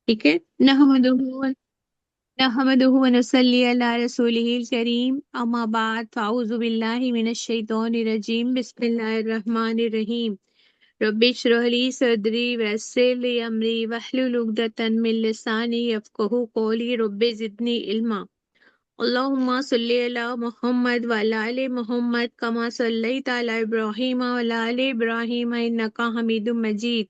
ठीक है। नहमदुहु नहमदुहु व नसल्ली अला रसूलिहिल करीम, अम्मा बाद, फ़अऊज़ु बिल्लाहि मिनश शैतानिर रजीम, बिस्मिल्लाहिर रहमानिर रहीम। रब्बि इश्रह ली सदरी वयस्सिर ली अमरी वहलुल उक़दतन मिन लिसानी यफ़क़हू क़ौली, रब्बि ज़िदनी इल्मा। अल्लाहुम्मा सल्लि अला मुहम्मद व अला आलि मुहम्मद कमा सल्लैता अला इब्राहीम व अला आलि इब्राहीम इन्नका हमीदुम मजीद।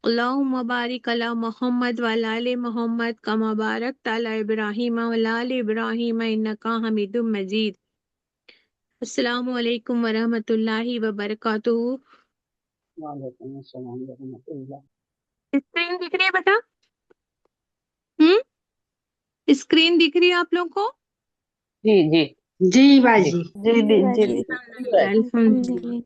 अल्लाहुम्मा बारिक अला मुहम्मद व अला आलि मुहम्मद कमा बारकता अला इब्राहीम व अला आलि इब्राहीम इन्नका हमीदुम मजीद। अस्सलामु अलैकुम व रहमतुल्लाहि व बरकातुहू। वालेकुम अस्सलाम रहमतुल्लाह। स्क्रीन दिख रही है बेटा? स्क्रीन दिख रही है आप लोग को? जी जी जी जी बाजी। जी जी जी अल्हम्दुलिल्लाह अल्हम्दुलिल्लाह।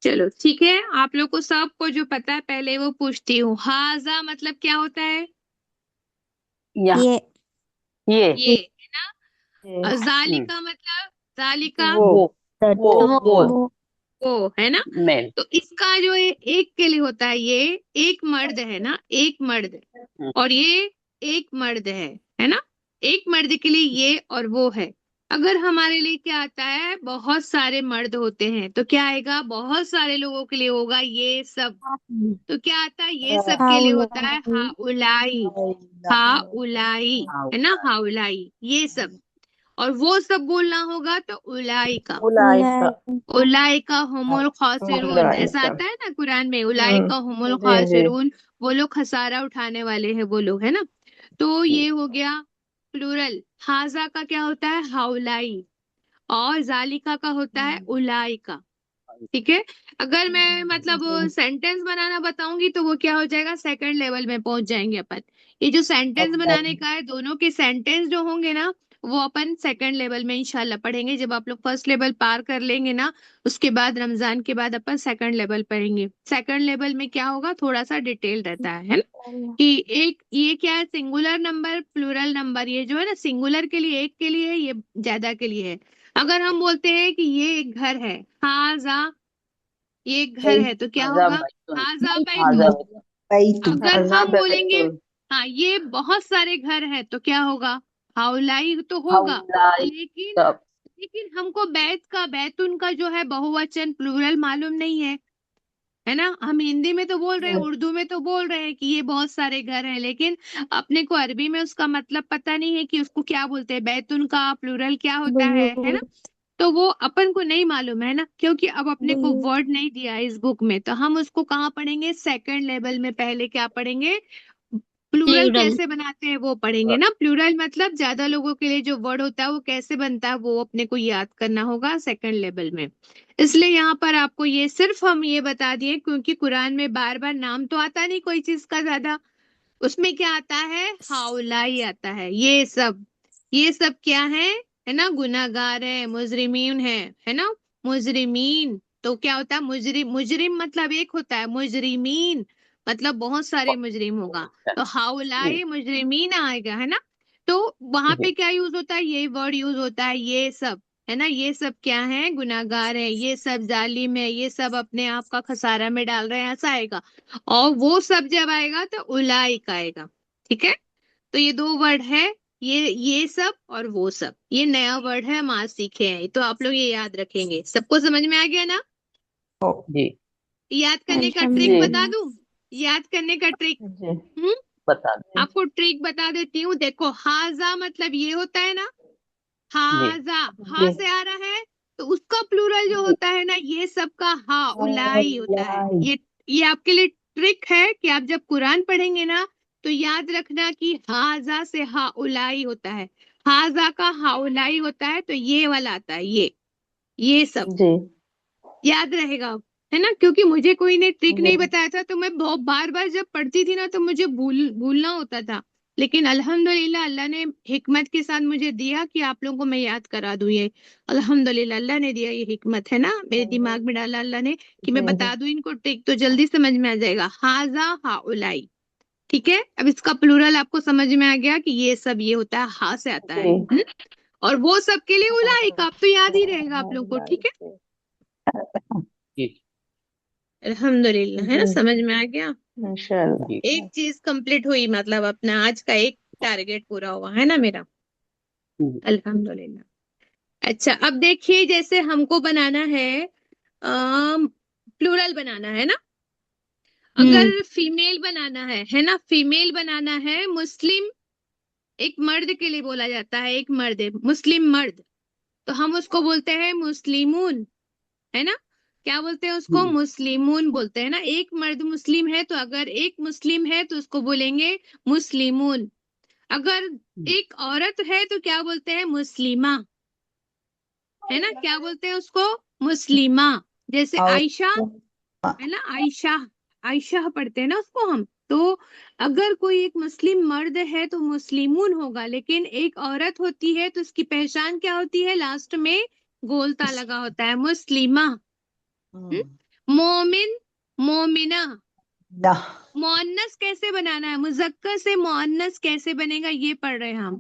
चलो ठीक है, आप लोग को सबको जो पता है पहले वो पूछती हूँ। हाजा मतलब क्या होता है? यहाँ ये ये ये है ना। और हम्म, जालिका मतलब? जालिका वो वो वो वो वो है ना। मेल। तो इसका जो एक के लिए होता है, ये एक मर्द है ना, एक मर्द, और ये एक मर्द है ना। एक मर्द के लिए ये और वो है। अगर हमारे लिए क्या आता है, बहुत सारे मर्द होते हैं तो क्या आएगा, बहुत सारे लोगों के लिए होगा ये सब। तो क्या आता है, ये सब के लिए होता है हाउलाई। हाउलाई है ना, हाउलाई ये सब। और वो सब बोलना होगा तो उलाई का। उलाइका उलाई का हुमुल खासिरून, ऐसा उलाइका। आता है ना कुरान में, उलाई का हुमुल जी जी। खासिरून। वो लोग खसारा उठाने वाले हैं, वो लोग, है ना। तो ये हो गया प्लूरल। हाजा का क्या होता है, हाउलाई। और जालिका का होता है उलाई का। ठीक है। अगर मैं मतलब सेंटेंस बनाना बताऊंगी तो वो क्या हो जाएगा, सेकंड लेवल में पहुंच जाएंगे अपन। ये जो सेंटेंस बनाने का है, दोनों के सेंटेंस जो होंगे ना, वो अपन सेकंड लेवल में इंशाल्लाह पढ़ेंगे। जब आप लोग फर्स्ट लेवल पार कर लेंगे ना, उसके बाद रमजान के बाद अपन सेकंड लेवल पढ़ेंगे। सेकंड लेवल में क्या होगा, थोड़ा सा डिटेल रहता है ना। कि एक ये क्या है, सिंगुलर नंबर प्लूरल नंबर, ये जो है ना, सिंगुलर के लिए एक के लिए है, ये ज्यादा के लिए है। अगर हम बोलते हैं कि ये एक घर है, हाजा, ये एक घर है, तो क्या हाजा होगा, बैतुल। हाजा हाजा बैतुल। बैतुल। अगर हाजा हम बोलेंगे बैतुल। हाँ ये बहुत सारे घर हैं, तो क्या होगा, हाउलाई तो होगा। हाउलाई लेकिन सब। लेकिन हमको बैत का, बैतुन का जो है बहुवचन प्लूरल मालूम नहीं है ना। हम हिंदी में तो बोल रहे हैं, उर्दू में तो बोल रहे हैं कि ये बहुत सारे घर हैं, लेकिन अपने को अरबी में उसका मतलब पता नहीं है कि उसको क्या बोलते हैं, बैतुन का प्लूरल क्या होता है ना। तो वो अपन को नहीं मालूम है ना, क्योंकि अब अपने को वर्ड नहीं दिया है इस बुक में, तो हम उसको कहाँ पढ़ेंगे, सेकंड लेवल में। पहले क्या पढ़ेंगे, प्लूरल प्लूरल। कैसे बनाते हैं वो पढ़ेंगे ना। प्लूरल मतलब ज्यादा लोगों के लिए जो वर्ड होता है वो कैसे बनता है, वो अपने को याद करना होगा सेकंड लेवल में। इसलिए यहाँ पर आपको ये सिर्फ हम ये बता दिए, क्योंकि कुरान में बार बार नाम तो आता नहीं कोई चीज का ज्यादा। उसमें क्या आता है, हाउलाई आता है, ये सब। ये सब क्या है ना, गुनाहगार है, मुजरिमीन है ना। मुजरिमीन तो क्या होता है, मुजरिम, मुजरिम मतलब एक होता है, मुजरिमीन मतलब बहुत सारे मुजरिम होगा। तो हाउलाई मुजरिमीन आएगा, है ना। तो वहां पे क्या यूज होता है, ये वर्ड यूज होता है, ये सब, है ना। ये सब क्या है, गुनाहगार है, ये सब जालिम है, ये सब अपने आप का खसारा में डाल रहे हैं, ऐसा आएगा। और वो सब जब आएगा तो उलाइक आएगा। ठीक है। तो ये दो वर्ड है, ये सब और वो सब, ये नया वर्ड है, हम आज सीखे हैं, तो आप लोग ये याद रखेंगे। सबको समझ में आ गया ना। जी याद करने का ट्रिक जी बता दूं, याद करने का ट्रिक। जी हम्म। बता दें। आपको ट्रिक बता देती हूँ, देखो हाजा मतलब ये होता है ना, जी हाजा, हा जी से आ रहा है, तो उसका प्लूरल जो होता है ना, ये सब का हा उलाई होता है। ये आपके लिए ट्रिक है कि आप जब कुरान पढ़ेंगे ना, तो याद रखना कि हाजा से हा उलाई होता है, हाजा का हा उलाई होता है, तो ये वाला आता है, ये सब जी याद रहेगा, है ना। क्योंकि मुझे कोई ने ट्रिक नहीं बताया था, तो मैं बहुत बार बार जब पढ़ती थी ना, तो मुझे भूलना होता था। लेकिन अल्हम्दुलिल्लाह अल्लाह ने हिकमत के साथ मुझे दिया कि आप लोगों को मैं याद करा दूं ये। अल्हम्दुलिल्लाह अल्लाह ने दिया, ये हिकमत है ना, मेरे दिमाग में डाला अल्लाह ने कि मैं बता दूं इनको ट्रिक, तो जल्दी समझ में आ जाएगा। हाजा हा उलाई। ठीक है। अब इसका प्लूरल आपको समझ में आ गया कि ये सब ये होता है, हा से आता है। जी और वो सब के लिए उलाई का, अब तो याद ही रहेगा आप लोगों को। ठीक है। जी अल्हम्दुलिल्लाह, है ना, जी समझ में आ गया। इंशाल्लाह। जी एक चीज कंप्लीट हुई, मतलब अपना आज का एक टारगेट पूरा हुआ, है ना मेरा। जी अल्हम्दुलिल्लाह। अच्छा, अब देखिए, जैसे हमको बनाना है, प्लूरल बनाना है ना। अगर फीमेल बनाना है ना, फीमेल बनाना है, मुस्लिम, एक मर्द के लिए बोला जाता है, एक मर्द है, मुस्लिम मर्द, तो हम उसको बोलते हैं मुस्लिमून, है ना। क्या बोलते हैं उसको? जी मुस्लिमून बोलते हैं ना। एक मर्द मुस्लिम है, तो अगर एक मुस्लिम है तो उसको बोलेंगे मुस्लिमून। अगर जी। एक औरत है तो क्या बोलते हैं? मुस्लिमा, है ना। क्या बोलते हैं उसको? मुस्लिमा। जैसे और आयशा, है ना, आयशा, आयशा पढ़ते हैं ना उसको हम। तो अगर कोई एक मुस्लिम मर्द है तो मुस्लिमून होगा, लेकिन एक औरत होती है तो उसकी पहचान क्या होती है? लास्ट में गोलता लगा होता है, मुस्लिमा। मोमिन, मोमिना। ना मुअन्नस कैसे बनाना है? मुजक्कर से मुअन्नस कैसे बनेगा, ये पढ़ रहे हैं हम।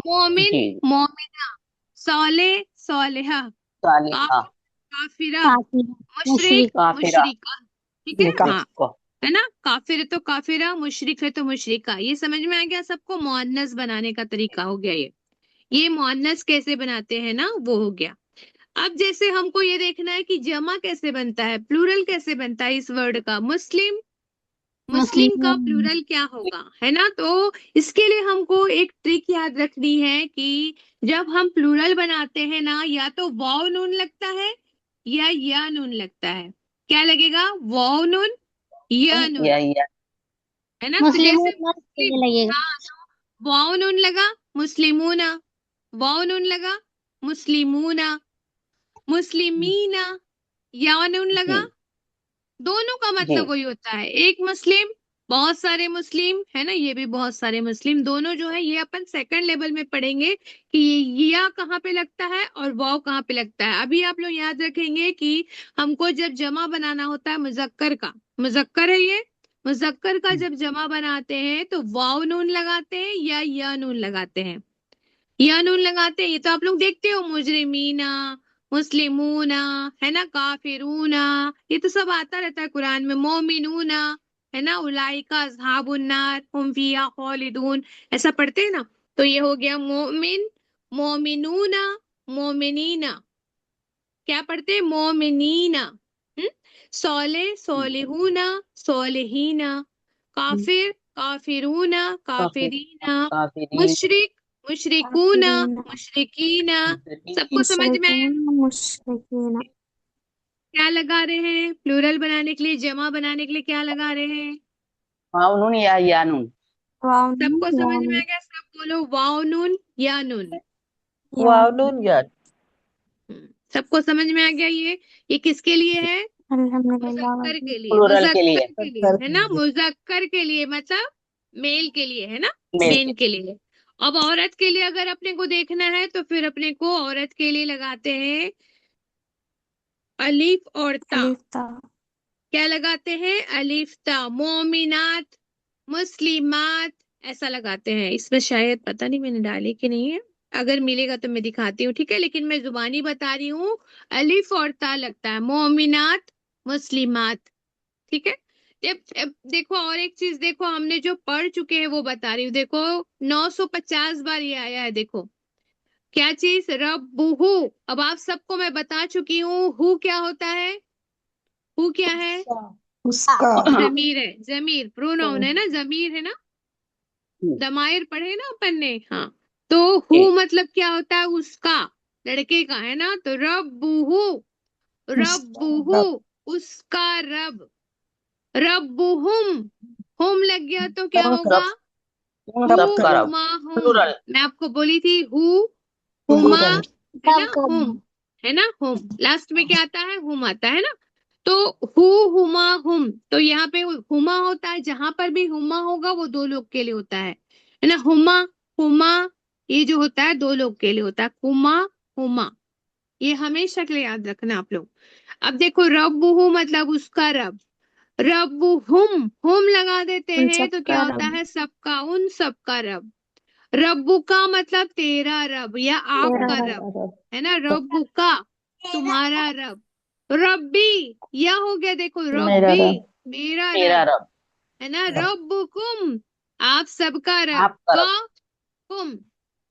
मोमिन, जी मोमिना। सौले, सौलेहा। सालिहा। काफिर, काफिरा। काफिर, मुशरिक, मुशरिक, काफिरा। मुशरिका। ठीक है, निका हाँ, को। है ना। काफिर है तो काफिरा, मुशरिक है तो मुशरिका। ये समझ में आ गया सबको? मुअन्नस बनाने का तरीका हो गया ये मुअन्नस कैसे बनाते हैं ना, वो हो गया। अब जैसे हमको ये देखना है कि जमा कैसे बनता है, प्लूरल कैसे बनता है इस वर्ड का। मुस्लिम, मुस्लिम का मुस्लिम, प्लूरल क्या होगा, है ना। तो इसके लिए हमको एक ट्रिक याद रखनी है कि जब हम प्लूरल बनाते हैं ना, या तो वाव नून लगता है या नून लगता है। क्या लगेगा? वाव नून, या नून, या है ना। तो मुस्लिम जैसे मत मुस्लिम, लगेगा। हाँ, वाव नून लगा, मुस्लिमूना। वाव नून लगा, मुस्लिमूना, मुस्लिमीना। या नून लगा, जी दोनों का जी मतलब वही होता है। एक मुस्लिम, बहुत सारे मुस्लिम, है ना, ये भी बहुत सारे मुस्लिम, दोनों जो है ये अपन सेकंड लेवल में पढ़ेंगे कि ये या कहाँ पे लगता है और वाव कहाँ पे लगता है। अभी आप लोग याद रखेंगे कि हमको जब जमा बनाना होता है मुजक्कर का, मुजक्कर है ये, मुजक्कर का जब जमा बनाते हैं तो वाव नून लगाते हैं या नून लगाते हैं। या नून लगाते हैं, ये तो आप लोग देखते हो, मुजरिमीना, मुस्लिमूना, है ना, काफिरूना, ये तो सब आता रहता है कुरान में। मोमिनूना, है ना, उलाइका अस्हाबुन नार हुम फिहा खालिदून, ऐसा पढ़ते हैं ना। तो ये हो गया मोमिन, मोमिनूना, मोमिनीना। क्या पढ़ते हैं? मोमिनीना। हम्म। सौले, सोलिहूना, सोलिहीना। काफिर, काफिरूना, काफिर काफिरीना। काफिरीन मुशरिक, मुशरिकूना, काफिरीन, मुशरिकीना। मुशरिकीन। सबको समझ में आया? मुशरिकून, मुशरिकीन। क्या लगा रहे हैं प्लूरल बनाने के लिए, जमा बनाने के लिए क्या लगा रहे हैं? वाव नून या नून। वाव नून, सबको समझ या में आ नून, गया? सब बोलो, वाव नून या नून। या वाव नून। नून या सबको समझ में आ गया? ये किसके लिए है? अल्हम्दुलिल्लाह मुजक्कर वल्दी। के लिए, प्लूरल के लिए। मुजक्कर के लिए, कर है ना, दीजिए। मुजक्कर के लिए, मतलब मेल के लिए, है ना, मेल के। मेन के लिए। अब औरत के लिए अगर अपने को देखना है तो फिर अपने को औरत के लिए लगाते हैं अलीफ और ता। अलिफ ता। क्या लगाते हैं? अलीफ ता। मोमिनात, मुस्लिमात, ऐसा लगाते हैं। इसमें शायद पता नहीं मैंने डाली कि नहीं है, अगर मिलेगा तो मैं दिखाती हूँ, ठीक है, लेकिन मैं जुबानी बता रही हूँ। अलीफ और ता लगता है, मोमिनात, मुस्लिमात, ठीक है। अब देखो, और एक चीज देखो, हमने जो पढ़ चुके हैं वो बता रही हूँ। देखो, 950 बार ये आया है, देखो क्या चीज? रब्बुहु। अब आप सबको मैं बता चुकी हूँ, हु क्या होता है? हु क्या है? उसका जमीर है, जमीर, प्रोनाउन है ना, जमीर है ना। जी दमायर पढ़े ना अपन ने, हाँ। तो हु जी मतलब क्या होता है? उसका, लड़के का, है ना। तो रब्बुहु, रब्बुहु, रब उसका रब। रब्बुहुम, हुम लग गया तो क्या उन होगा? सब उन हु, सब का रब। हुमा, हुम। प्लूरल। मैं आपको बोली थी, हु, हुमा, प्लूरल है ना, सबका हुम, है ना, हुम, लास्ट में क्या आता है? हुम आता है ना। तो हु, हुमा, हुम, तो यहाँ पे हुमा होता है, जहां पर भी हुमा होगा वो दो लोग के लिए होता है ना। हुमा, हुमा, ये जो होता है दो लोग के लिए होता है। हुमा, हुमा, ये हमेशा के लिए याद रखना आप लोग। अब देखो, रब्बुहु मतलब उसका रब। हुम लगा देते उन हैं तो क्या सबका होता रब, है? सबका, उन सबका रब। रब्बु का मतलब तेरा रब या तेरा आपका रब। रब, है ना। रब्बु का, तुम्हारा रब। रब्बी, यह हो गया देखो, मेरा रब्बी रब मेरा मेरा रब, रब, है ना। रब्बुकुम आप सबका रब, आपका का रब, कुम,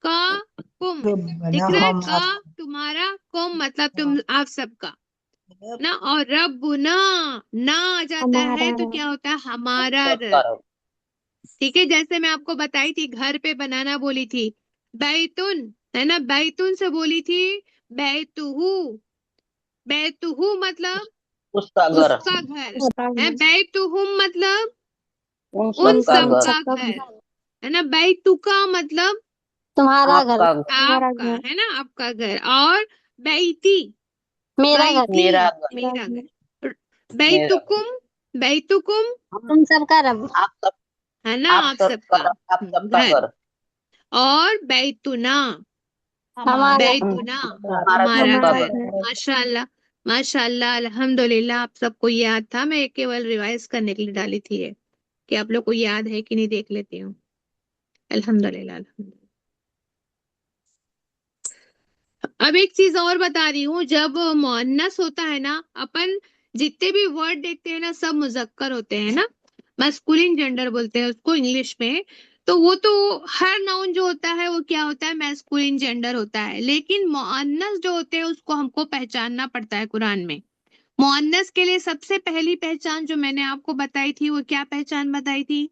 का कुम, रब दिख बना रहा है, का हमारा तुम्हारा, कुम मतलब तुम आप सबका रब ना। और रब्बुना, ना आ जाता हमारा है तो रब क्या होता है, हम हमारा सबका रब। रब, ठीक है, जैसे मैं आपको बताई थी घर पे बनाना बोली थी, बैतुन, है ना, बैतुन से बोली थी बैतुहू, बैतुहू मतलब उसका घर, उसका घर, उसका है। घर बैतुहुम मतलब उन उन सबका उन घर, सबका सबका घर, घर है ना। बैतुका मतलब तुम्हारा घर आपका घर, तुम्हारा आपका, घर है ना, आपका घर। और बैती, मेरा घर बैती मेरा घर, मेरा मेरा घर घर। मेरा घर, बैतुकुम, बैतुकुम, हम तुम सबका रब आप सब, है ना, आप आप सबका सबका रब, आप सबका घर। घर, और बैतुना, हमारा हम बैतुना हमारा हमारा सबका हमारा घर। घर, घर माशाल्लाह, माशाल्लाह, अल्हम्दुलिल्लाह, आप सबको याद था। मैं केवल रिवाइज करने के लिए डाली थी ये, कि आप लोग को याद है कि नहीं देख लेती हूँ। अल्हम्दुलिल्लाह, अल्हम्दुलिल्लाह। अब एक चीज और बता रही हूँ, जब मुअन्नस होता है ना, अपन जितने भी वर्ड देखते हैं ना, सब मुजक्कर होते हैं ना, मैस्कुलिन जेंडर बोलते हैं उसको इंग्लिश में। तो वो तो हर नाउन जो होता है वो क्या होता है, मैस्कुलिन जेंडर होता है। लेकिन मुअन्नस जो होते हैं उसको हमको पहचानना पड़ता है कुरान में। मुअन्नस के लिए सबसे पहली पहचान जो मैंने आपको बताई थी, वो क्या पहचान बताई थी,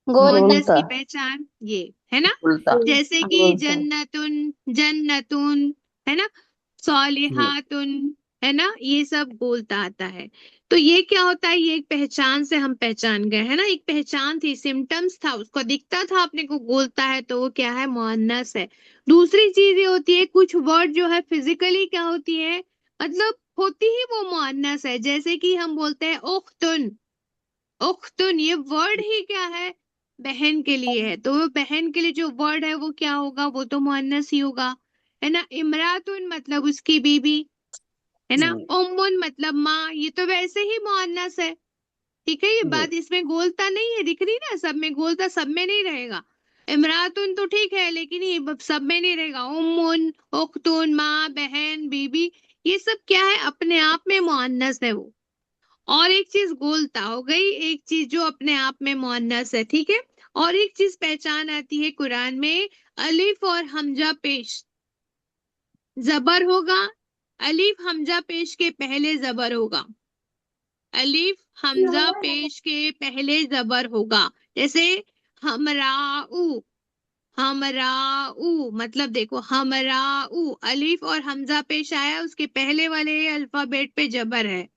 गोलता मुअन्नस बोलता, की पहचान ये है ना। बोलता, जैसे कि बोलता जन्नतुन, जन्नतुन, है ना, जी, सॉलिहातुन, है ना, ये सब बोलता आता है। तो ये क्या होता है, ये एक पहचान से हम पहचान गए, है ना। एक पहचान थी, सिम्टम्स था, उसको दिखता था अपने को बोलता है, तो वो क्या है, मुअन्नस है। दूसरी चीज ये होती है, कुछ वर्ड जो है फिजिकली क्या होती है, मतलब होती ही वो मुअन्नस है। जैसे कि हम बोलते हैं उख्तुन, उख्तुन ये वर्ड ही क्या है, बहन के लिए है। तो वो बहन के लिए जो वर्ड है वो क्या होगा, वो तो मुअन्नस ही होगा, है ना। इमरातुन मतलब उसकी बीबी, है ना। जी, उम्मुन मतलब माँ, ये तो वैसे ही मुअन्नस है। ठीक है, ये जी, बात इसमें गोलता नहीं है, दिख रही ना, सब में गोलता, सब में नहीं रहेगा। इमरातुन तो ठीक है, लेकिन ये सब में नहीं रहेगा। उम्मुन, उख्तुन, माँ, बहन, बीबी, ये सब क्या है, अपने आप में मुअन्नस है वो। और एक चीज गोलता हो गई, एक चीज जो अपने आप में मुअन्नस है, ठीक है। और एक चीज पहचान आती है कुरान में, अलिफ और हमजा पेश, जबर होगा, अलिफ हमजा पेश के पहले जबर होगा, अलिफ हमजा पेश के पहले जबर होगा। जैसे हमराऊ, हमराऊ मतलब देखो, हमराऊ अलिफ और हमजा पेश आया, उसके पहले वाले अल्फाबेट पे जबर है।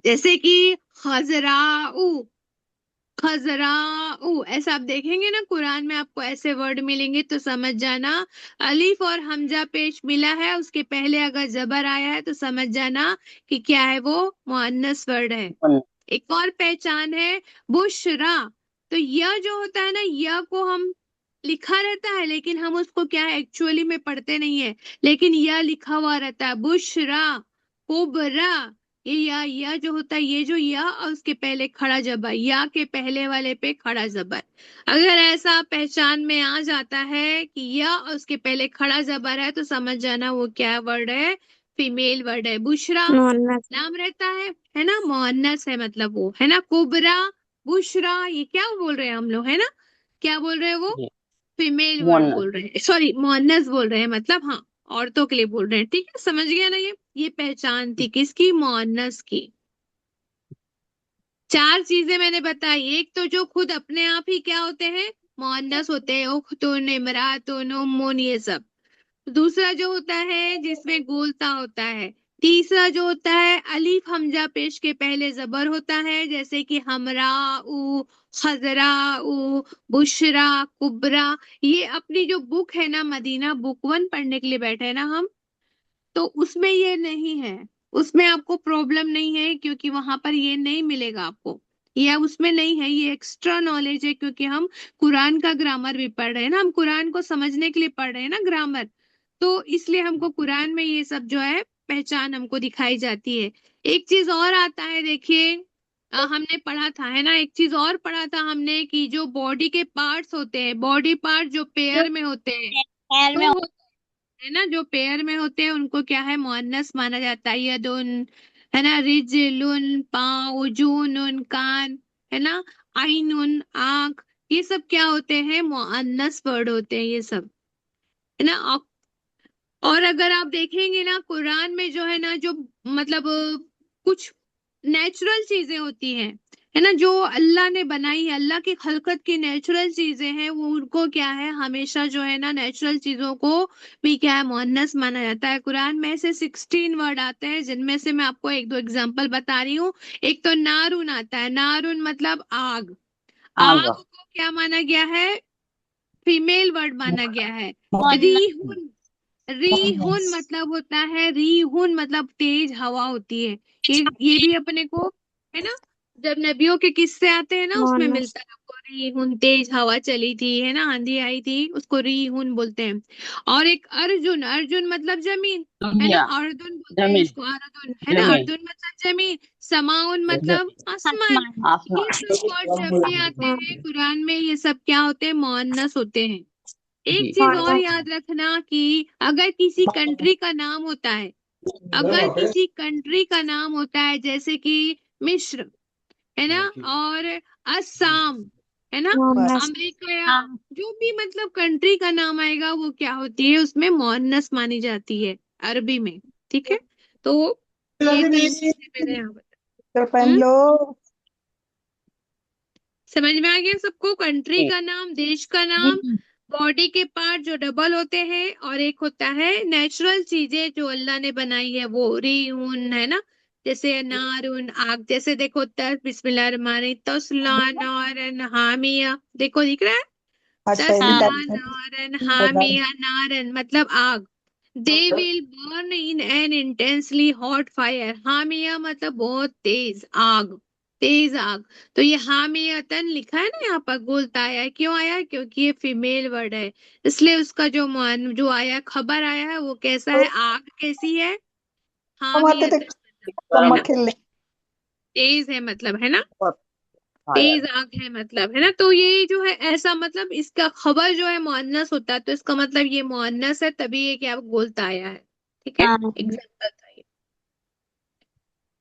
जैसे कि खजराऊ, खजराऊ, ऐसा आप देखेंगे ना कुरान में, आपको ऐसे वर्ड मिलेंगे तो समझ जाना, अलीफ और हमजा पेश मिला है, उसके पहले अगर जबर आया है तो समझ जाना कि क्या है, वो मुअन्नस वर्ड है। अपन, एक और पहचान है बुशरा। तो यह जो होता है ना, यह को हम लिखा रहता है, लेकिन हम उसको क्या है, एक्चुअली में पढ़ते नहीं है, लेकिन यह लिखा हुआ रहता है, बुशरा, कुबरा। ये या जो होता है, ये जो या और उसके पहले खड़ा जबर, या के पहले वाले पे खड़ा जबर, अगर ऐसा पहचान में आ जाता है कि या और उसके पहले खड़ा जबर है, तो समझ जाना वो क्या वर्ड है, फीमेल वर्ड है। बुशरा मोहन्नस नाम रहता है ना, मुअन्नस है, मतलब वो है ना। कुबरा, बुशरा, ये क्या बोल रहे हैं हम लोग, है ना, क्या बोल रहे हैं वो, जी, फीमेल वर्ड मुअन्नस, बोल रहे हैं, सॉरी मुअन्नस बोल रहे हैं, मतलब हाँ, औरतों के लिए बोल रहे हैं। ठीक है, समझ गया ना। ये पहचान थी किसकी, मुअन्नस की। चार चीजें मैंने बताई, एक तो जो खुद अपने आप ही क्या होते हैं, मुअन्नस होते हैं, उख्तुन, इमरातुन, उम्मुन, ये सब। दूसरा जो होता है जिसमें गोलता होता है। तीसरा जो होता है, अलीफ हमजा पेश के पहले जबर होता है, जैसे कि हमराऊ, खजराऊ, बुशरा, कुबरा। ये अपनी जो बुक है ना, मदीना बुक 1 पढ़ने के लिए बैठे हैं ना हम, तो उसमें ये नहीं है, उसमें आपको प्रॉब्लम नहीं है, क्योंकि वहां पर ये नहीं मिलेगा आपको, या उसमें नहीं है, ये एक्स्ट्रा नॉलेज है, क्योंकि हम कुरान का ग्रामर भी पढ़ रहे हैं ना, हम कुरान को समझने के लिए पढ़ रहे हैं ना ग्रामर। तो इसलिए हमको कुरान में ये सब जो है पहचान हमको दिखाई जाती है। एक चीज और आता है, देखिए, हमने पढ़ा था, है ना, एक चीज और पढ़ा था हमने, कि जो बॉडी के पार्ट्स होते हैं, बॉडी पार्ट जो पेयर में होते हैं, पैर में तो है ना, जो पेयर में होते हैं उनको क्या है, मुअन्नस माना जाता है। यदुन, है ना, रिजलुन पाँव, जूनुन कान, है ना, आइनुन आंख, ये सब क्या होते हैं, मुअन्नस वर्ड होते हैं ये सब, है ना। और अगर आप देखेंगे ना कुरान में जो है ना, जो मतलब कुछ नेचुरल चीजें होती हैं, है ना, जो अल्लाह ने बनाई है, अल्लाह की खलकत की नेचुरल चीजें हैं, वो उनको क्या है, हमेशा जो है ना नेचुरल चीजों को भी क्या है, मुअन्नस माना जाता है। कुरान में से 16 वर्ड आते हैं, जिनमें से मैं आपको एक दो एग्जांपल बता रही हूँ। एक तो नारुन आता है, नारुन मतलब आग। आग। आग को क्या माना गया है, फीमेल वर्ड माना गया है। मोहम्मद रीहुन, रीहुन मतलब होता है, रीहुन मतलब तेज हवा होती है। ये भी अपने को, है ना, जब नबियों के किस्से आते हैं ना उसमें मोहम्मद मिलता है आपको, रीहुन तेज हवा चली थी, है ना, आंधी आई थी, उसको रीहुन बोलते हैं। और एक अर्जुन, अर्जुन मतलब जमीन, है ना, दुनिया। अर्जुन बोलते हैं जमीन। इसको, अर्जुन, है ना, जमीन। अर्जुन मतलब जमीन। समाउन मतलब आसमान। आसमान ये सब वर्ड जब भी आते आसमान। हैं कुरान में, ये सब क्या होते हैं, मुअन्नस होते हैं। एक जी। चीज और मोहम्मद याद रखना कि अगर किसी कंट्री का नाम होता है, अगर किसी कंट्री का नाम होता है जैसे कि मिस्र, है ना, और असम, है ना, मोहम्मद अमेरिका, या हाँ जो भी मतलब कंट्री का नाम आएगा वो क्या होती है, उसमें मुअन्नस मानी जाती है अरबी में। ठीक है, तो ये तीन चीजें मैंने यहाँ तो बता। पहन लो। समझ में आ गया सबको, कंट्री जी। का नाम, देश का नाम, जी बॉडी के पार्ट जो डबल होते हैं, और एक होता है नेचुरल चीजें जो अल्लाह ने बनाई है, वो रीउन, है ना, जैसे नारुन आग, जैसे देखो बिस्मिल्लाह रहमान रहीम, तस्ला नारन हामिया, देखो दिख रहा है, अच्छा ये भी हाँ तस्ला तारीफ नारन है। हामिया, नारन मतलब आग। They will burn in an intensely hot fire, हामिया मतलब बहुत तेज आग, तेज आग। तो ये हामियतन लिखा है ना यहाँ पर, गोलता आया है, क्यों आया, क्योंकि ये फीमेल वर्ड है, इसलिए उसका जो जो आया, खबर आया है, वो कैसा है, आग कैसी है, हम आते थे हामियतन मतलब, है कम्मा ना, खेलने। तेज है मतलब, है ना, फायर। तेज आग है मतलब, है ना। तो ये जो है ऐसा मतलब, इसका खबर जो है मुअन्नस होता है, तो इसका मतलब ये मुअन्नस है, तभी ये क्या बोलता आया है। ठीक है, हाँ एग्जाम्पल था ये।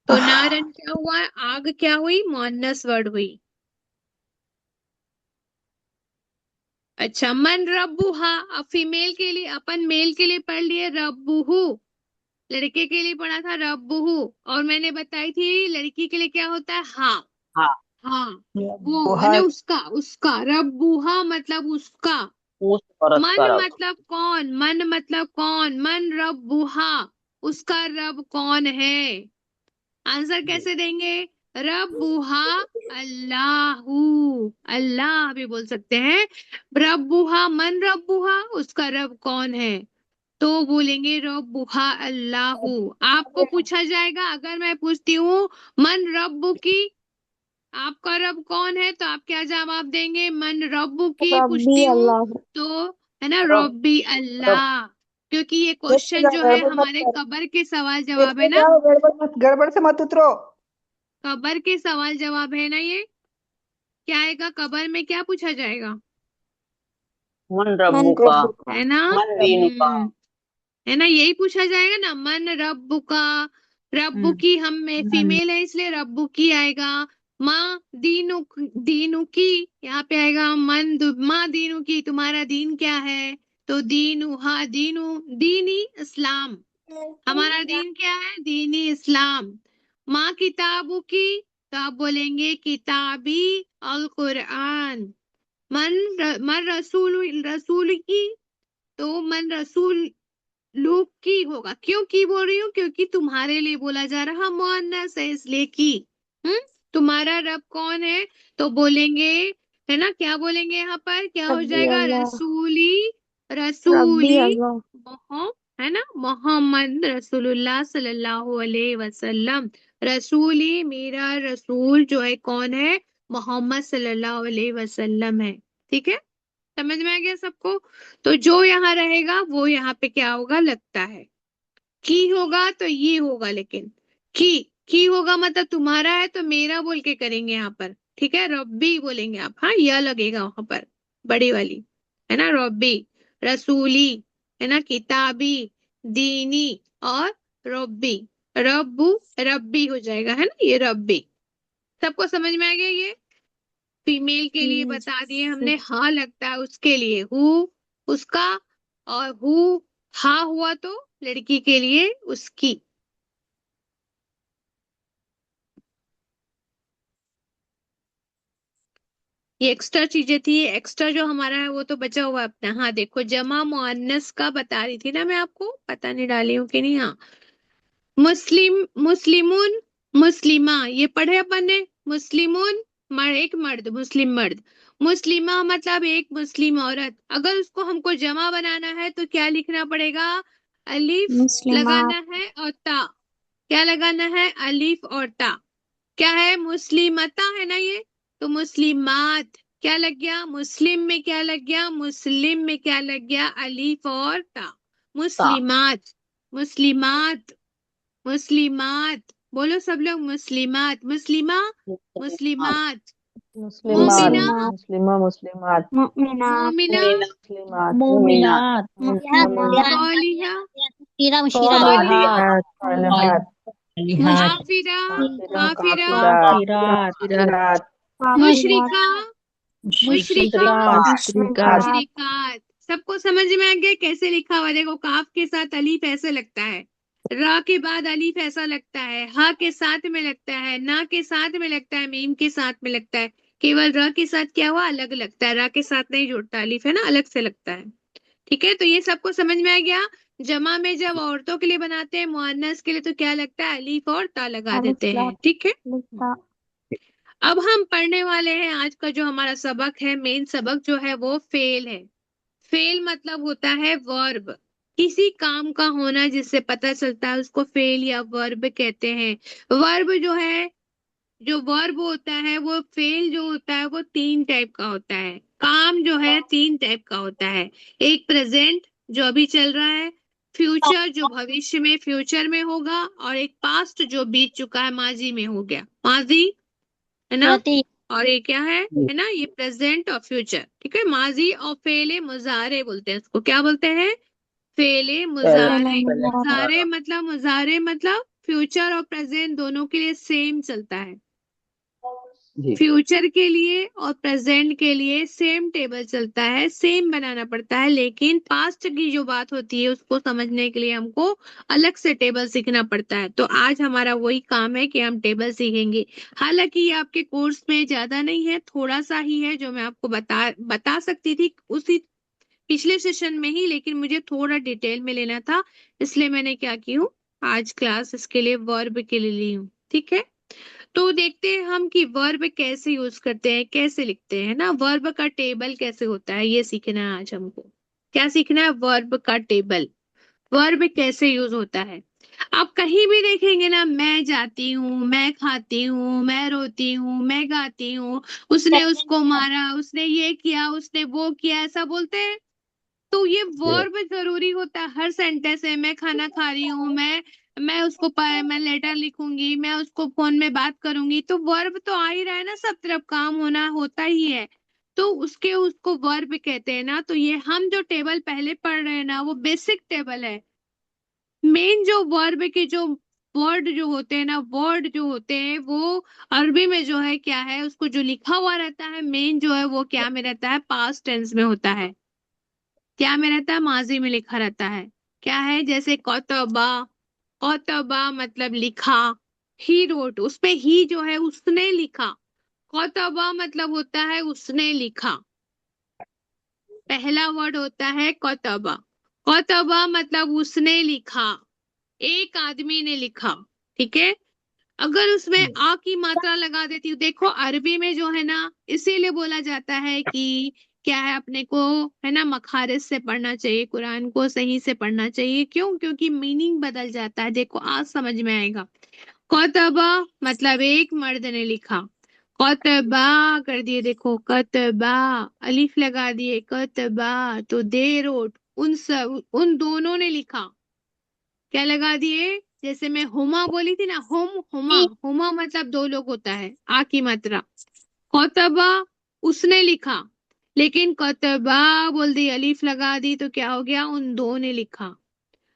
तो नारन क्या हुआ, आग क्या हुई, मुअन्नस वर्ड हुई। अच्छा, मन रब्बुहा, अब फीमेल के लिए, अपन मेल के लिए पढ़ लिए रब्बुहु, लड़के के लिए पढ़ा था रब्बुहु, और मैंने बताई थी लड़की के लिए क्या होता है, हाँ। हाँ। हाँ, वो है ना, बुहार उसका, उसका रब्बुहा मतलब उसका। उस औरत का मन रब। मतलब कौन, मन मतलब कौन, मन रब्बुहा, उसका रब कौन है। आंसर जी। कैसे देंगे, रब्बुहा अल्लाहू, अल्लाह भी बोल सकते हैं। रब्बुहा, मन रब्बुहा, उसका रब कौन है, तो बोलेंगे रब्बुहा अल्लाहू। आपको पूछा जाएगा, अगर मैं पूछती हूँ मन रब्बु की, आपका रब कौन है, तो आप क्या जवाब देंगे, मन रब्बु की रब्बी पूछती हूँ अल्लाह तो, है ना, रब। रब्बी रब। अल्लाह, क्योंकि ये देख के क्वेश्चन जाओ, जो है गड़बड़ मत हमारे कर। कबर के सवाल देख जवाब है के ना, जाओ, गड़बड़ से मत उतरो। कबर के सवाल जवाब है ना ये, क्या आएगा कबर में, क्या पूछा जाएगा, मन मन रब्बू का। रब्बू का है ना, मन दीनु का। है ना, यही पूछा जाएगा ना, मन रब्बु का, रब्बु हम्म की, हम में फीमेल है इसलिए रब्बु की आएगा। माँ दीनु, दीनु की, यहाँ पे आएगा मन माँ दीनु की, तुम्हारा दीन क्या है, तो दीनु, हाँ दीनु, दीनी इस्लाम, हमारा दीन क्या है, दीनी इस्लाम। माँ किताबु की, तो आप बोलेंगे किताबी अल कुरआन। मन रसूल, रसूल की, तो मन रसूल लू की होगा, क्यों की बोल रही हूँ, क्योंकि तुम्हारे लिए बोला जा रहा मुअन्नस है, इसलिए की। हम्म, तुम्हारा रब कौन है, तो बोलेंगे, है ना, क्या बोलेंगे यहाँ पर, क्या हो रब्बी जाएगा, अल्लाह रसूली, रब्बी रसूली अल्लाह है ना, मोहम्मद रसूलुल्लाह सल्लल्लाहु अलैहि वसल्लम, रसूली मेरा रसूल जो है कौन है, मोहम्मद सल्लल्लाहु अलैहि वसल्लम है। ठीक है, समझ में आ गया सबको। तो जो यहाँ रहेगा वो यहाँ पे क्या होगा, लगता है, की होगा तो ये होगा, लेकिन की होगा मतलब तुम्हारा है तो मेरा बोल के करेंगे यहाँ पर। ठीक है, रब्बी बोलेंगे आप, हाँ यह लगेगा वहां पर, बड़ी वाली, है ना, रब्बी, रसूली, है ना, किताबी, दीनी और रब्बी। रब्बू रब्बी हो जाएगा, है ना, ये रब्बी। सबको समझ में आ गया ये? फीमेल के लिए बता दिए हमने, हाँ लगता है उसके लिए, हु उसका, और हु हाँ हुआ तो लड़की के लिए उसकी। ये एक्स्ट्रा चीजें थी, एक्स्ट्रा जो हमारा है वो तो बचा हुआ है अपना। हाँ देखो, जमा मुअन्नस का बता रही थी ना मैं आपको, पता नहीं डाली हूँ कि नहीं। हाँ, मुस्लिम, मुस्लिमुन, मुस्लिमा, ये पढ़े अपन ने। मुस्लिमुन एक मर्द, मुस्लिम मर्द। मुस्लिमा मतलब एक मुस्लिम औरत। अगर उसको हमको जमा बनाना है तो क्या लिखना पड़ेगा? अलिफ मुस्लिमात। लगाना है और ता। क्या लगाना है? अलिफ और ता। क्या है? मुस्लिमता है ना ये, तो मुस्लिमात। क्या लग गया? मुस्लिम में क्या लग गया? मुस्लिम में क्या लग गया? अलिफ और ता। ता मुस्लिमात, मुस्लिमात, मुस्लिमात। बोलो सब लोग, मुस्लिमात, मुस्लिमा, मुस्लिमात मुस्लिमात। मुस्लिमात मोमिना, मुस्लिमात। मुस्लिमा मुस्लिमात मुमिनात। मोमिना, मुमिना मुस्लिमात मुमिनात मोमिनात। मुमिनात सौलिहा, शीरा मुशीरा सौलिहा, सालिहात सालिहात सालिहात काफिरा, काफिरा काफिरा, काफिरात काफिरात काफिरात मुशरिका, मुशरिका, मुशरिकात मुशरिकात मुशरिकात। सबको समझ में आ गया कैसे लिखा हुआ? देखो, काफ के साथ अलीफ ऐसे लगता है, रा के बाद अलीफ ऐसा लगता है, हा के साथ में लगता है, ना के साथ में लगता है, मीम के साथ में लगता है। केवल रा के साथ क्या हुआ? अलग लगता है, रा के साथ नहीं जुड़ता, अलीफ है ना, अलग से लगता है। ठीक है, तो ये सबको समझ में आ गया। जमा में जब औरतों के लिए बनाते हैं, मुअन्नस के लिए, तो क्या लगता है? अलीफ और ता लगा अलिफ देते हैं। लाम ठीक है, लिखा। अब हम पढ़ने वाले हैं आज का जो हमारा सबक है, मेन सबक जो है वो फेल है। फेल मतलब होता है वर्ब। किसी काम का होना जिससे पता चलता है उसको फेल या वर्ब कहते हैं। वर्ब जो है, जो वर्ब होता है वो, फेल जो होता है वो तीन टाइप का होता है। काम जो है तीन टाइप का होता है। एक प्रेजेंट जो अभी चल रहा है, फ्यूचर जो भविष्य में, फ्यूचर में होगा, और एक पास्ट जो बीत चुका है, माजी में हो गया, माजी, है ना। प्रतीक और ये क्या है ना, ये प्रेजेंट और फ्यूचर। ठीक है, माजी और फेले मुजारे बोलते हैं इसको। क्या बोलते हैं? फेले पहले मुजारे। पहले मुजारे मतलब, मुजारे मतलब फ्यूचर और प्रेजेंट दोनों के लिए सेम चलता है। जी फ्यूचर के लिए और प्रेजेंट के लिए सेम टेबल चलता है, सेम बनाना पड़ता है, लेकिन पास्ट की जो बात होती है उसको समझने के लिए हमको अलग से टेबल सीखना पड़ता है। तो आज हमारा वही काम है कि हम टेबल सीखेंगे। हालांकि ये आपके कोर्स में ज्यादा नहीं है, थोड़ा सा ही है जो मैं आपको बता सकती थी उसी पिछले सेशन में ही, लेकिन मुझे थोड़ा डिटेल में लेना था, इसलिए मैंने क्या की हूँ, आज क्लास इसके लिए वर्ब के लिए ली हूँ। ठीक है, तो देखते हैं हम कि वर्ब कैसे यूज करते हैं, कैसे लिखते हैं ना, वर्ब का टेबल कैसे होता है, ये सीखना है आज हमको। क्या सीखना है? वर्ब का टेबल। वर्ब कैसे यूज होता है। आप कहीं भी देखेंगे ना, मैं जाती हूँ, मैं खाती हूँ, मैं रोती हूँ, मैं गाती हूँ, उसने उसको मारा, उसने ये किया, उसने वो किया, ऐसा बोलते हैं। तो ये जी वर्ब जरूरी होता है हर सेंटेंस में। मैं खाना खा रही हूँ, मैं उसको मैं लेटर लिखूंगी, मैं उसको फोन में बात करूंगी, तो वर्ब तो आ ही रहा है ना, सब तरफ काम होना होता ही है। तो उसके उसको वर्ब कहते हैं ना। तो ये हम जो टेबल पहले पढ़ रहे हैं ना, वो बेसिक टेबल है। मेन जो वर्ब के जो वर्ड जो होते हैं ना, वर्ड जो होते हैं वो अरबी में जो है क्या है, उसको जो लिखा हुआ रहता है मेन जो है वो क्या में रहता है? पास्ट टेंस में होता है। क्या में रहता है? माजी में लिखा रहता है। क्या है? जैसे कौतबा, कौतबा मतलब लिखा, ही रोट, उसपे ही जो है उसने लिखा। कौतबा मतलब होता है उसने लिखा। पहला वर्ड होता है कौतबा। कौतबा मतलब उसने लिखा, एक आदमी ने लिखा। ठीक है, अगर उसमें आ की मात्रा लगा देती हूँ, देखो अरबी में जो है ना, इसीलिए बोला जाता है कि क्या है, अपने को है ना मखारिज से पढ़ना चाहिए, कुरान को सही से पढ़ना चाहिए। क्यों? क्योंकि मीनिंग बदल जाता है। देखो आज समझ में आएगा। कौतबा मतलब एक मर्द ने लिखा, कौतबा कर दिए, देखो कतबा, अलिफ लगा दिए, कतबा, तो दे रोट, उन दोनों ने लिखा। क्या लगा दिए? जैसे मैं हुमा बोली थी ना, हुमा, हुमा मतलब दो लोग होता है, आ की मात्रा। कौतबा उसने लिखा, लेकिन कौतबा बोल दी, अलीफ लगा दी, तो क्या हो गया? उन दो ने लिखा।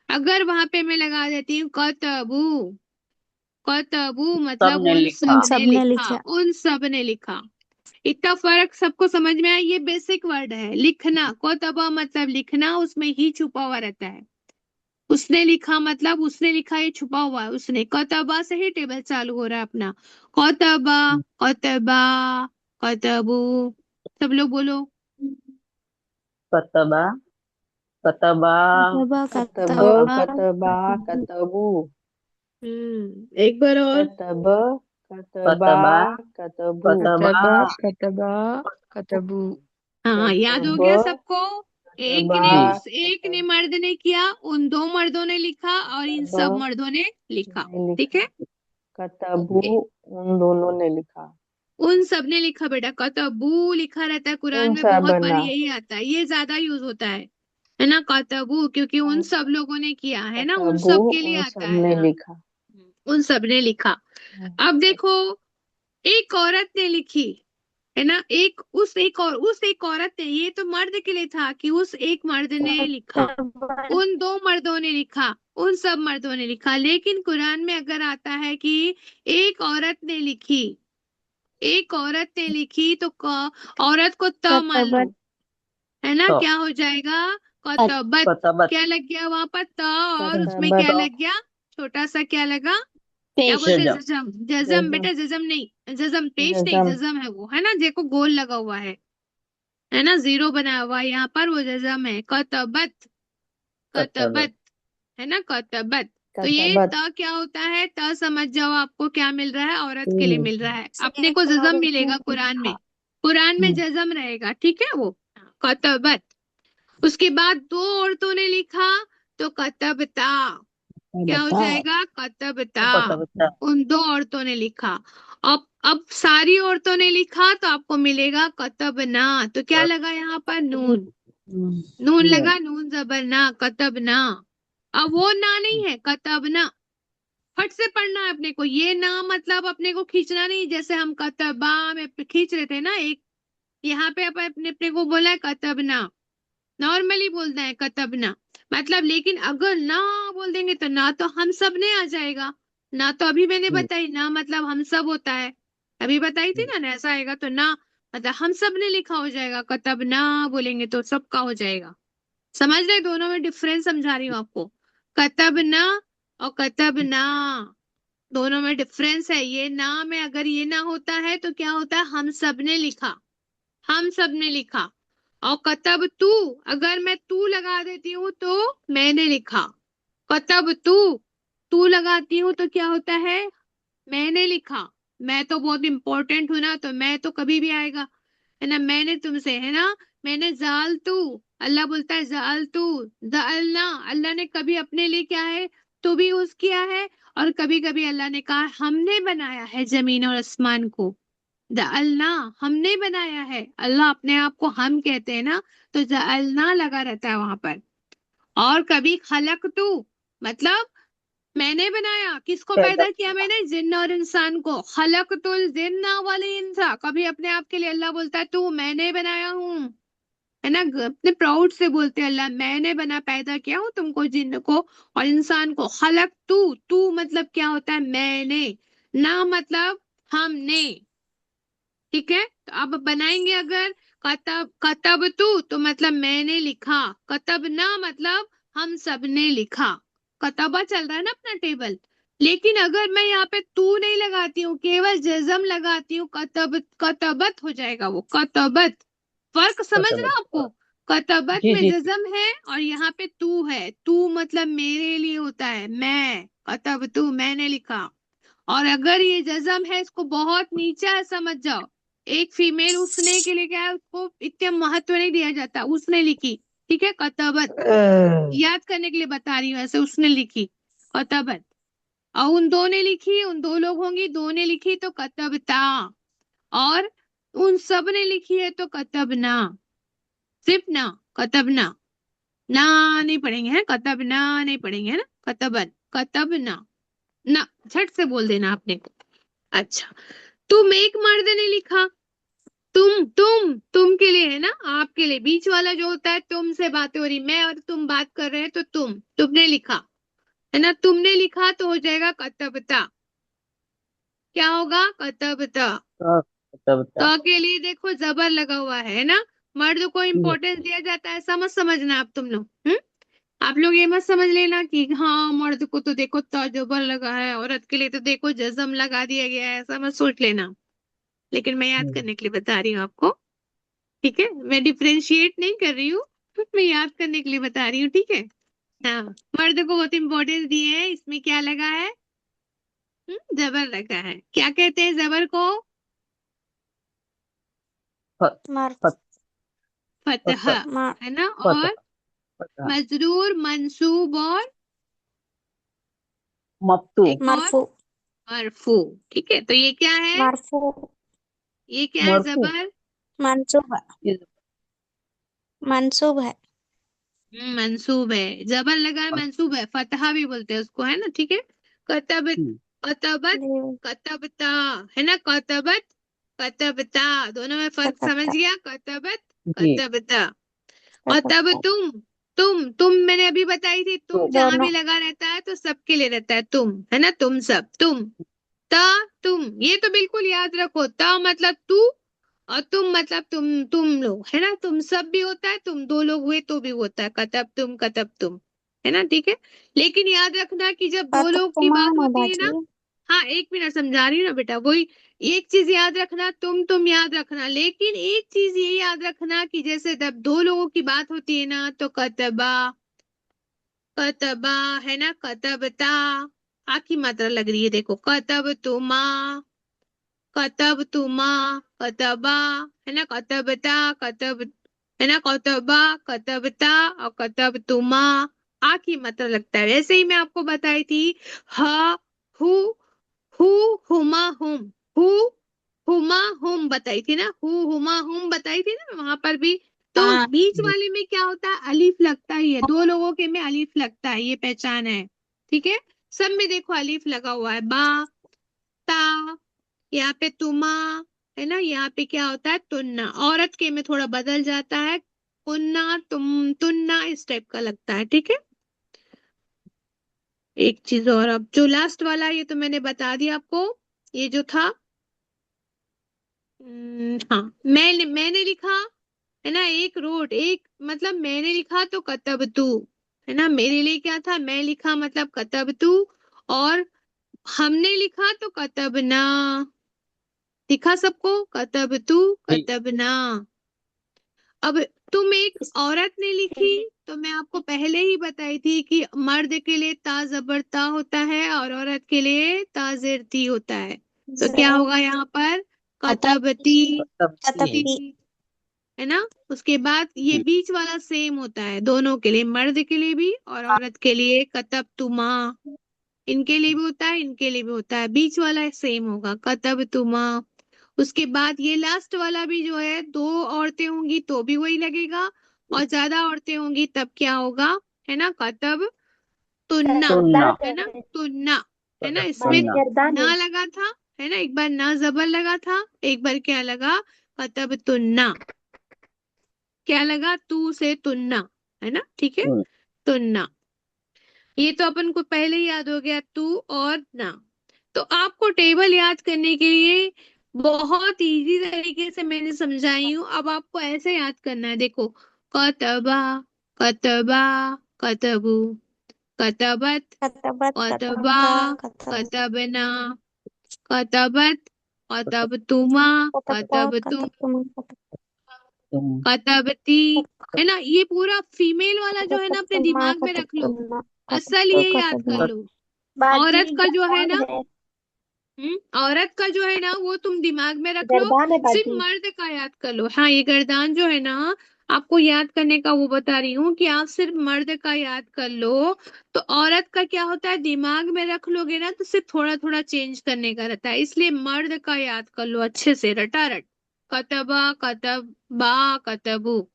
अगर वहां पे मैं लगा देती हूँ कौतबू, कतबू मतलब सबने उन लिखा। उन सबने सबने लिखा, लिखा। उन सबने लिखा। इतना फर्क सबको समझ में आया? ये बेसिक वर्ड है। लिखना, कतबा मतलब लिखना, उसमें ही छुपा हुआ रहता है। उसने लिखा मतलब उसने लिखा, ये छुपा हुआ है। उसने, कतबा से ही टेबल चालू हो रहा है अपना। कतबा, कतबा, कतबू। सब लोग बोलो। कतबा, कतबा, कतबा कतब कतबा कतबा कतबू। कतबू एक बार और। कतब कतबा कतबा, कतबू कतबा, कतबा कतबू। हाँ, याद हो कतब गया सबको? एक कतबा ने जी। एक ने मर्द ने किया, उन दो मर्दों ने लिखा और इन सब कतब मर्दों ने लिखा। ने ठीक लिखा, है? कतबू ए- उन दोनों ने लिखा। उन सब ने लिखा बेटा। कतबू लिखा रहता है कुरान उन में, सब बहुत बार ना, यही आता है, ये ज्यादा यूज होता है ना, कतबू, क्योंकि उन उन सब लोगों ने किया है ना, उन कतबू सब के लिए उन आता सब है। ने हाँ, लिखा। उन सब ने लिखा। अब देखो, एक औरत ने लिखी, है ना, उस एक औरत ने, ये तो मर्द के लिए था कि उस एक मर्द ने लिखा, कतबा उन दो मर्दों ने लिखा, उन सब मर्दों ने लिखा। लेकिन कुरान में अगर आता है कि एक औरत ने लिखी, एक औरत ने लिखी, तो औरत को त मान लो, कतबत है ना, तो क्या हो जाएगा? कतबत। कतबत, क्या लग गया वहां पर? त, और उसमें कतबत क्या तो लग गया? छोटा सा क्या लगा? क्या पेश। बोलते हैं? जजम, जजम। जजम जजम बेटा, जजम नहीं, जजम पेश नहीं, जजम जजम है वो, है ना, देखो गोल लगा हुआ है ना, जीरो बनाया हुआ है यहाँ पर, वो जजम है। कतबत, कतबत, कतबत, है ना, कतबत। तो ये कतबत त क्या होता है? त समझ जाओ, आपको क्या मिल रहा है? औरत के लिए तू। मिल रहा है। अपने को जजम मिलेगा कुरान में, कुरान में जजम रहेगा, ठीक है वो। कतबत। उसके बाद दो औरतों ने लिखा, तो कतबता। क्या हो बता जाएगा? कतबता। कतबता, उन दो औरतों ने लिखा। अब सारी औरतों ने लिखा तो आपको मिलेगा कतबना। तो क्या लगा यहाँ पर? नून। नून नून, लगा, नून जबर ना, कतबना। अब वो ना नहीं है, कतबना। फट से पढ़ना है अपने को। ये ना मतलब अपने को खींचना नहीं, जैसे हम कतबा में खींच रहे थे ना एक, यहाँ पे अपने अपने को बोला है कतबना। नॉर्मली बोलना है कतबना मतलब। लेकिन अगर ना बोल देंगे तो ना तो हम सब ने आ जाएगा। ना तो अभी मैंने बताई, ना मतलब हम सब होता है, अभी बताई थी ना, ऐसा आएगा तो ना मतलब हम सब ने लिखा हो जाएगा। कतबना बोलेंगे तो सबका हो जाएगा। समझ रहे? दोनों में डिफरेंस समझा रही हूँ आपको। कतबना और कतबना, दोनों में डिफरेंस है। ये ना में अगर ये ना होता है तो क्या होता है? हम सब ने लिखा, हम सब ने लिखा। और कतब तू, अगर मैं तू लगा देती हूँ तो मैंने लिखा। कतब तू लगाती हूँ तो क्या होता है? मैंने लिखा। मैं तो बहुत इंपॉर्टेंट हूं ना, तो मैं तो कभी भी आएगा, है ना। मैंने तुमसे, है ना, मैंने जाल तू, अल्लाह बोलता है जाल तू, जालना, अल्लाह ने कभी अपने लिए क्या है? तो भी यूज किया है। और कभी कभी अल्लाह ने कहा हमने बनाया है जमीन और आसमान को। जअलना, हमने बनाया है। अल्लाह अपने आप को हम कहते हैं ना, तो जअलना लगा रहता है वहां पर। और कभी खलक तू मतलब मैंने बनाया, किसको पैदा पैदा किया? मैंने जिन्न और इंसान को। खलकतुल जिन्ना वल इंसा, कभी अपने आप के लिए अल्लाह बोलता है तू, मैंने बनाया हूँ, है ना। अपने प्राउड से बोलते हैं अल्लाह, मैंने बना, पैदा किया हूँ तुमको, जिन्न को और इंसान को। खलक तू मतलब क्या होता है? मैंने। ना मतलब हमने। ठीक है, तो अब बनाएंगे अगर कतब तो मतलब मैंने लिखा। कतब ना मतलब हम सब ने लिखा। कतबा चल रहा है ना अपना टेबल। लेकिन अगर मैं यहाँ पे तू नहीं लगाती हूँ, केवल जजम लगाती हूँ, कतबत हो जाएगा वो, कतबत। फर्क समझ कतबत, रहा आपको? कतबत जी में जी जी। जजम है और यहाँ पे तू है। तू मतलब मेरे लिए होता है, मैं। कतब तू, मैंने लिखा। और अगर ये जज्म है, इसको बहुत नीचा है समझ जाओ। एक फीमेल उसने के लिए क्या है, उसको इतना महत्व नहीं दिया जाता। उसने लिखी, ठीक है, कतबत। याद करने के लिए बता रही हूँ, ऐसे उसने लिखी, कतबत। और उन दो ने लिखी, उन दो लोग होंगी, दो ने लिखी तो कतबता। और उन सब ने लिखी है तो कतबना। सिर्फ ना, कतबना। ना नहीं पढ़ेंगे, है कतबना नहीं पढ़ेंगे, है ना, कतबन, कतबना। ना झट से बोल देना आपने को। अच्छा, तुम, एक मर्द ने लिखा। तुम के लिए, है ना, आपके लिए। बीच वाला जो होता है, तुम से बातें हो रही, मैं और तुम बात कर रहे हैं तो तुमने लिखा, है ना। तुमने लिखा तो हो जाएगा कतबता। क्या होगा? कतबता। कतबता। तो के लिए देखो जबर लगा हुआ है ना। मर्द को इम्पोर्टेंस दिया जाता है, ऐसा मत समझना आप तुम लोग। आप लोग ये मत समझ लेना कि हाँ मर्द को तो देखो जबर लगा है, औरत के लिए तो देखो जज्म लगा दिया गया है, ऐसा मत सोच लेना। लेकिन मैं याद करने के लिए बता रही हूँ आपको, ठीक है? मैं डिफ्रेंशिएट नहीं कर रही हूँ, मैं याद करने के लिए बता रही हूँ, ठीक है? हाँ, मर्द को बहुत इंपॉर्टेंस दिए है। इसमें क्या लगा है? जबर लगा है। क्या कहते हैं जबर को? मर्फ फतह, मर है ना? और मजरूर, मंसूब और मफ्तू। एक और मरफू मरफू। ठीक है, तो ये क्या है? मरफू ये क्या है? मरफू जबर मंसूब इस मंसूब है। मंसूब है। जबर लगा है, मंसूब है, फतहा भी बोलते हैं उसको, है ना? ठीक है। कतब, कतबत, जी कतबता, है ना? कतबत, कतबता, दोनों में फर्क समझ कतबता गया? कतबत, जी कतबता। और तब कतबता तुम मैंने अभी बताई थी, तुम तो जहां भी दोनों लगा रहता है तो सबके लिए रहता है तुम, है ना? तुम सब, तुम, ता, तुम, ये तो बिल्कुल याद रखो। ता मतलब तू, और तुम मतलब तुम लोग, है ना? तुम सब भी होता है, तुम दो लोग हुए तो भी होता है, कतब तुम, है ना? ठीक है। लेकिन याद रखना कि जब दो लोग की कतबतुमा बात होती है बाजी ना, हाँ एक मिनट समझा रही हूँ ना बेटा, वही एक चीज याद रखना, तुम याद रखना, लेकिन एक चीज ये याद रखना कि जैसे जब दो लोगों की बात होती है ना तो कतबा, कतबा, है ना? कतबता, आ की मात्रा लग रही है, देखो, कतब तुमा, कतब तुमा, कतबा, है ना? कतबता, कतब, है ना? कतबा, कतबता और कतब तुमा, आ की मात्रा लगता है। वैसे ही मैं आपको बताई थी, ह, हु, हु, हुमा हुम, हु, हुमा हुम बताई थी ना, हु हुमा हुम बताई थी ना वहां पर भी। तो हाँ बीच वाले में क्या होता है? अलीफ लगता ही है, दो लोगों के में अलीफ लगता है, ये पहचान है, ठीक है? सब में देखो अलीफ लगा हुआ है, बा, ता, यहाँ पे तुमा, है ना? यहाँ पे क्या होता है? तुन्ना। औरत के में थोड़ा बदल जाता है, कुन्ना, तुन्ना, इस टाइप का लगता है, ठीक है? एक चीज और, अब जो लास्ट वाला ये तो मैंने बता दिया आपको, ये जो था, हाँ, मैंने लिखा, है ना? एक रोट, एक मतलब मैंने लिखा तो कतब तू, है ना? मेरे लिए क्या था? मैं लिखा मतलब कतब तू, और हमने लिखा तो कतब ना। दिखा सबको? कतब तू, जी कतब ना। अब तुम एक औरत ने लिखी, तो मैं आपको पहले ही बताई थी कि मर्द के लिए ता जबर ता होता है और औरत के लिए ता जेर ती होता है। तो क्या होगा यहाँ पर? कतबती, कतबती। ती, है ना? उसके बाद ये जी बीच वाला सेम होता है दोनों के लिए, मर्द के लिए भी और औरत के लिए। कतब तुमा, इनके लिए भी होता है, इनके लिए भी होता है, बीच वाला सेम होगा, कतब तुमा। उसके बाद ये लास्ट वाला भी जो है, दो औरतें होंगी तो भी वही लगेगा, और ज्यादा औरतें होंगी तब क्या होगा? है ना? कतब तुन्ना, तुन्ना। है ना? तुन्ना, है ना? इसमें तुन्ना। ना लगा था, है ना? एक बार ना जबर लगा था, एक बार क्या लगा? कतब तुन्ना। क्या लगा? तू से तुन्ना, है ना? ठीक है, तुन्ना। ये तो अपन को पहले ही याद हो गया, तू और ना। तो आपको टेबल याद करने के लिए बहुत इजी तरीके से मैंने समझाई हूँ, अब आपको ऐसे याद करना है, देखो, कतबा, कतबा, कतबू, कतबत, कतबत कतबा, कतबता कतब कतबना, कतबत, कतबतुमा, कतबता कतबतुम, कतबतुमा कतबती, है ना? ये पूरा फीमेल वाला जो है ना अपने कतबतुमा दिमाग में रख लो, कतबतुमा असल कतबतो ये याद कर कतबना लो। बाजी औरत का जो है गर्दान ना, है। औरत का जो है ना वो तुम दिमाग में रख लो, गर्दान है सिर्फ बाजी। मर्द का याद कर लो। हाँ, ये गर्दान जो है ना, आपको याद करने का वो बता रही हूँ कि आप सिर्फ मर्द का याद कर लो। तो औरत का क्या होता है, दिमाग में रख लोगे ना तो सिर्फ थोड़ा थोड़ा चेंज करने का रहता है, इसलिए मर्द का याद कर लो अच्छे से, रटारट। कतबा, कतबा, कतबू।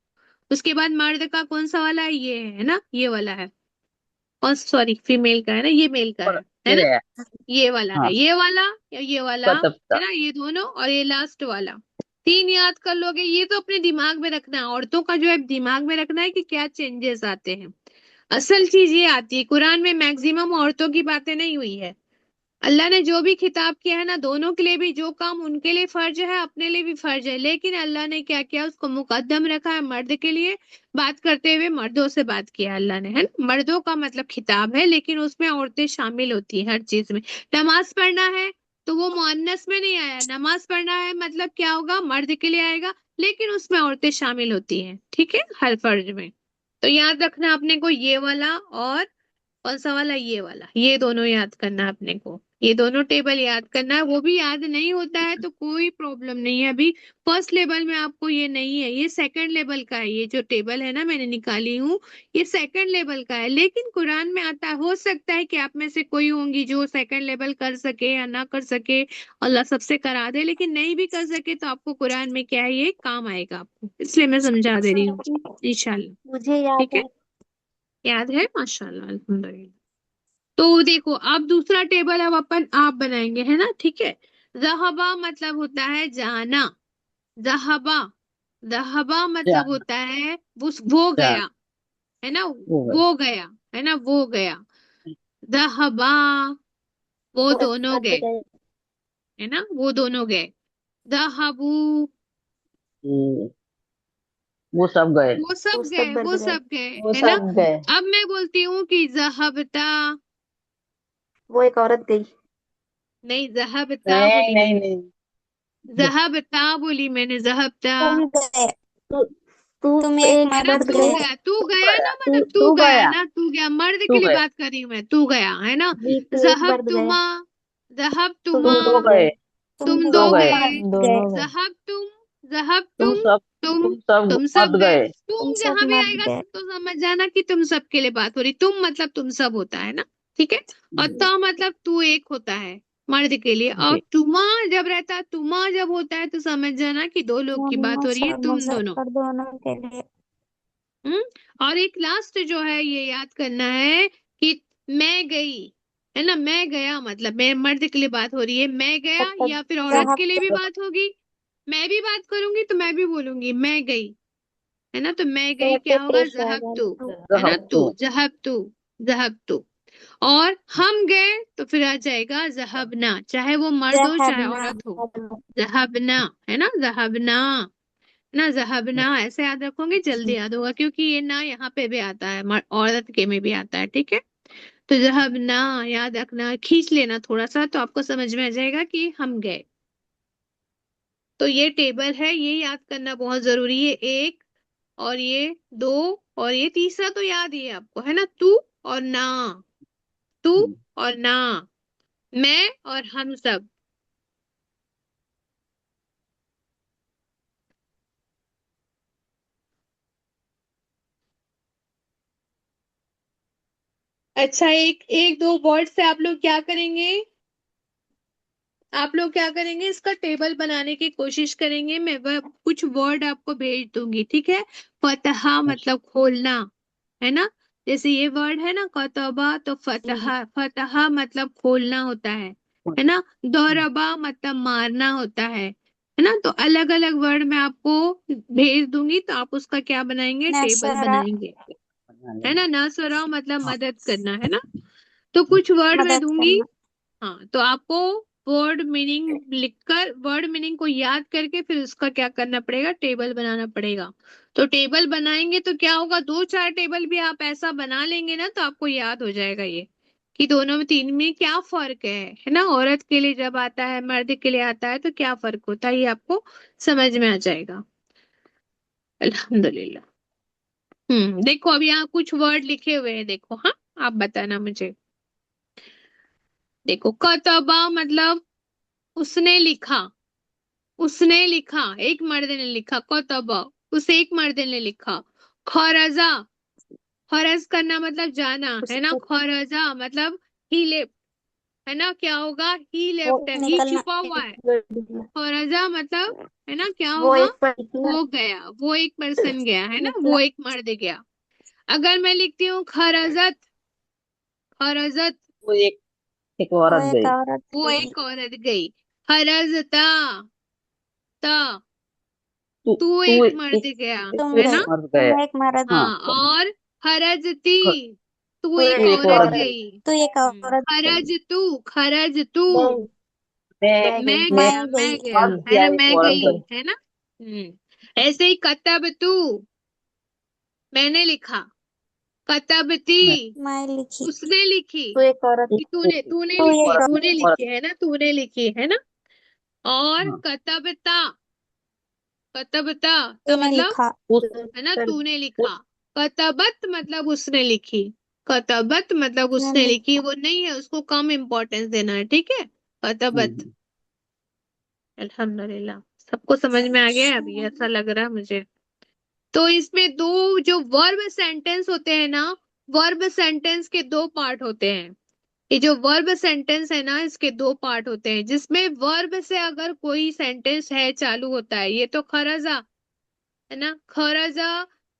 उसके बाद मर्द का कौन सा वाला है? ये है ना, ये वाला है। और सॉरी, फीमेल का है ना, ये मेल का है ना? ये है। ये वाला हाँ है, ये वाला या ये वाला, कतबता। है ना? ये दोनों और ये लास्ट वाला, तीन याद कर लोगे। ये तो अपने दिमाग में रखना है, औरतों का जो है दिमाग में रखना है कि क्या चेंजेस आते हैं। असल चीज ये आती है, कुरान में मैक्सिमम औरतों की बातें नहीं हुई है, अल्लाह ने जो भी खिताब किया है ना, दोनों के लिए भी, जो काम उनके लिए फर्ज है अपने लिए भी फर्ज है, लेकिन अल्लाह ने क्या किया, उसको मुकद्दम रखा है मर्द के लिए। बात करते हुए मर्दों से बात किया अल्लाह ने, है ना। मर्दों का मतलब खिताब है, लेकिन उसमें औरतें शामिल होती है हर चीज में। नमाज पढ़ना है तो वो मुअन्नस में नहीं आया, नमाज पढ़ना है मतलब क्या होगा, मर्द के लिए आएगा, लेकिन उसमें औरतें शामिल होती हैं, ठीक है, हर फर्ज में। तो याद रखना अपने को ये वाला, और कौन सा वाला, ये वाला, ये दोनों याद करना है अपने को, ये दोनों टेबल याद करना है। वो भी याद नहीं होता है तो कोई प्रॉब्लम नहीं है, अभी फर्स्ट लेवल में आपको ये नहीं है, ये सेकंड लेवल का है। ये जो टेबल है ना मैंने निकाली हूँ, ये सेकंड लेवल का है, लेकिन कुरान में आता है। हो सकता है कि आप में से कोई होंगी जो सेकंड लेवल कर सके या ना कर सके, अल्लाह सबसे करा दे, लेकिन नहीं भी कर सके तो आपको कुरान में क्या है, ये काम आएगा आपको, इसलिए मैं समझा दे रही हूँ इंशाल्लाह। मुझे याद ठीक है, है। याद है, माशाल्लाह, अल्हम्दुलिल्लाह। तो देखो अब दूसरा टेबल अब अपन आप बनाएंगे, है ना, ठीक है। जहबा मतलब होता है जाना, जहबा, जहबा मतलब जान होता है वो जान गया, है ना, वो है। वो गया, है ना, वो गया। जहबा, वो दोनों बद गए, गए। है ना, वो दोनों गए। जहबू, ये- वो सब गए। वो सब वो सब गए, बद वो गए। सब गए, वो है ना। सब गए। अब मैं बोलती हूँ कि जहबता, वो एक औरत गई। नहीं, जहबता नहीं बोली नहीं मैंने, नहीं। जहबता बोली मैंने, जहबता, तुम गए। तू तुम तू एक है एक ना, मर्द तू गए। गया, तू तू गया गया ना, मतलब तू तू गया गया ना, तू गया, मर्द के तू लिए गया बात कर रही हूँ मैं, तू गया, है ना। जी तू एक जहब मर्द गया। तुमा, जहब तुम तुमा, तुम दो दो गए गए। तुम तुम दो दो दो गए गए। मर्द गए। दोनों गए। जहब तुम, जहब तुम तुम, सब तुम तुम सब तुम सब मत गए। गए। तुम तुम सब जहां भी मर्द आएगा गए। तो समझ जाना कि तुम सब के लिए बात हो रही, तुम मतलब तुम सब होता है ना, ठीक है। और जी। ता मतलब तू एक होता है मर्द के लिए, और जी तुमा जब रहता है, तुमा जब होता है तो समझ जाना कि दो लोग की बात हो मुन्नस रही है, और तुम दोनों। मुजफ्फर दोनों के लिए। हम्म। और एक लास्ट जो है ये याद करना है कि मैं गई, है ना, मैं गया मतलब मैं, मर्द के लिए बात हो रही है, मैं तब गया, तक या फिर औरत जहाँ के लिए भी बात होगी। मैं भी बात करूंगी तो मैं भी बोलूंगी मैं गई, है ना, तो मैं गई पे क्या होगा, पेश आ जहब जाए तू, तू। है ना, रहब तू, तू जहब तू, जहब तू। और हम गए तो फिर आ जाएगा जहबना, चाहे वो मर्द हो चाहे जहबना। औरत हो, जहबना, है ना, जहबना ना, जहबना ऐसे याद रखोगे जल्दी जी। याद होगा, क्योंकि ये ना यहाँ पे भी आता है, औरत के में भी आता है, ठीक है। तो जहबना याद रखना, खींच लेना थोड़ा सा तो आपको समझ में आ जाएगा कि हम गए। तो ये टेबल है, ये याद करना बहुत जरूरी है, एक, और ये दो, और ये तीसरा तो याद ही है आपको, है ना, तू और ना, तू और ना, मैं और हम सब। अच्छा, एक एक दो वर्ड से आप लोग क्या करेंगे, आप लोग क्या करेंगे, इसका टेबल बनाने की कोशिश करेंगे। मैं वह कुछ वर्ड आपको भेज दूंगी, ठीक है। फतहा मतलब खोलना, है ना, जैसे ये वर्ड है ना कतबा, तो जी। फतहा, फतहा मतलब खोलना होता है ना। दौरबा मतलब मारना होता है ना। तो अलग अलग वर्ड मैं आपको भेज दूंगी, तो आप उसका क्या बनाएंगे, टेबल नसरा। बनाएंगे, है ना। नसरा मतलब हाँ मदद करना, है ना। तो कुछ वर्ड मैं मदद दूंगी, करना। हाँ, तो आपको वर्ड मीनिंग लिखकर, वर्ड मीनिंग को याद करके फिर उसका क्या करना पड़ेगा, टेबल बनाना पड़ेगा। तो टेबल बनाएंगे तो क्या होगा, दो चार टेबल भी आप ऐसा बना लेंगे ना तो आपको याद हो जाएगा ये, कि दोनों में, तीन में क्या फर्क है ना। औरत के लिए जब आता है, मर्द के लिए आता है तो क्या फर्क होता है, ये आपको समझ में आ जाएगा। अल्हम्दुलिल्लाह। देखो अब यहाँ कुछ वर्ड लिखे हुए हैं, देखो, हाँ, आप बताना मुझे। देखो, कतबा मतलब उसने लिखा, उसने लिखा, एक मर्द ने लिखा, कतबा, उस एक मर्द ने लिखा। खरजा, खरज करना मतलब जाना, है ना, उसके खरजा मतलब ही लेफ्ट, है ना, क्या होगा, ही वो लेफ्ट है, ही निकलना। छुपा हुआ है। खरजा मतलब, है ना, क्या वो होगा, एक पर निकला। वो गया, वो एक पर्सन गया, है ना, वो निकला। एक मर्द गया। अगर मैं लिखती हूँ खरजत, खरजत, वो एक वो औरत एक गई। औरत वो गई। एक औरत गई। खरजता, ता, तू तू तू एक एक मर्द गया, तुम तू है एक गए। ना। मर्द तुम गया। एक मर्द हाँ हाँ, और हरजती, तू तू एक एक एक औरत औरत औरत गई। तू एक औरत खरज तू गई मैं मैं मैं मैं गया, मैं गई गया, और है किया ना, एक मैं औरत गई, गई। है ना। ऐसे ही कतब तू मैंने लिखा, कतबती मैं मैं लिखी उसने लिखी, तू एक औरत कि तूने तूने तू लिखी, एक औरत तूने औरत लिखी, है ना, तूने लिखी, है ना। और हाँ कतबता, कतबता का तूने मतलब, लिखा उस है ना, कर तूने उस लिखा। कतबत मतलब उसने लिखी, कतबत मतलब ने उसने लिखी, लिखा वो नहीं है, उसको कम इम्पोर्टेंस देना है, ठीक है। कतबत। हम्म, अल्हम्दुलिल्लाह, सबको समझ में आ गया है अभी, ऐसा लग रहा है मुझे। तो इसमें दो जो वर्ब सेंटेंस होते हैं ना, वर्ब सेंटेंस के दो पार्ट होते हैं। ये जो वर्ब सेंटेंस है ना, इसके दो पार्ट होते हैं, जिसमें वर्ब से अगर कोई सेंटेंस है चालू होता है, ये तो खरजा, है ना, खरजा,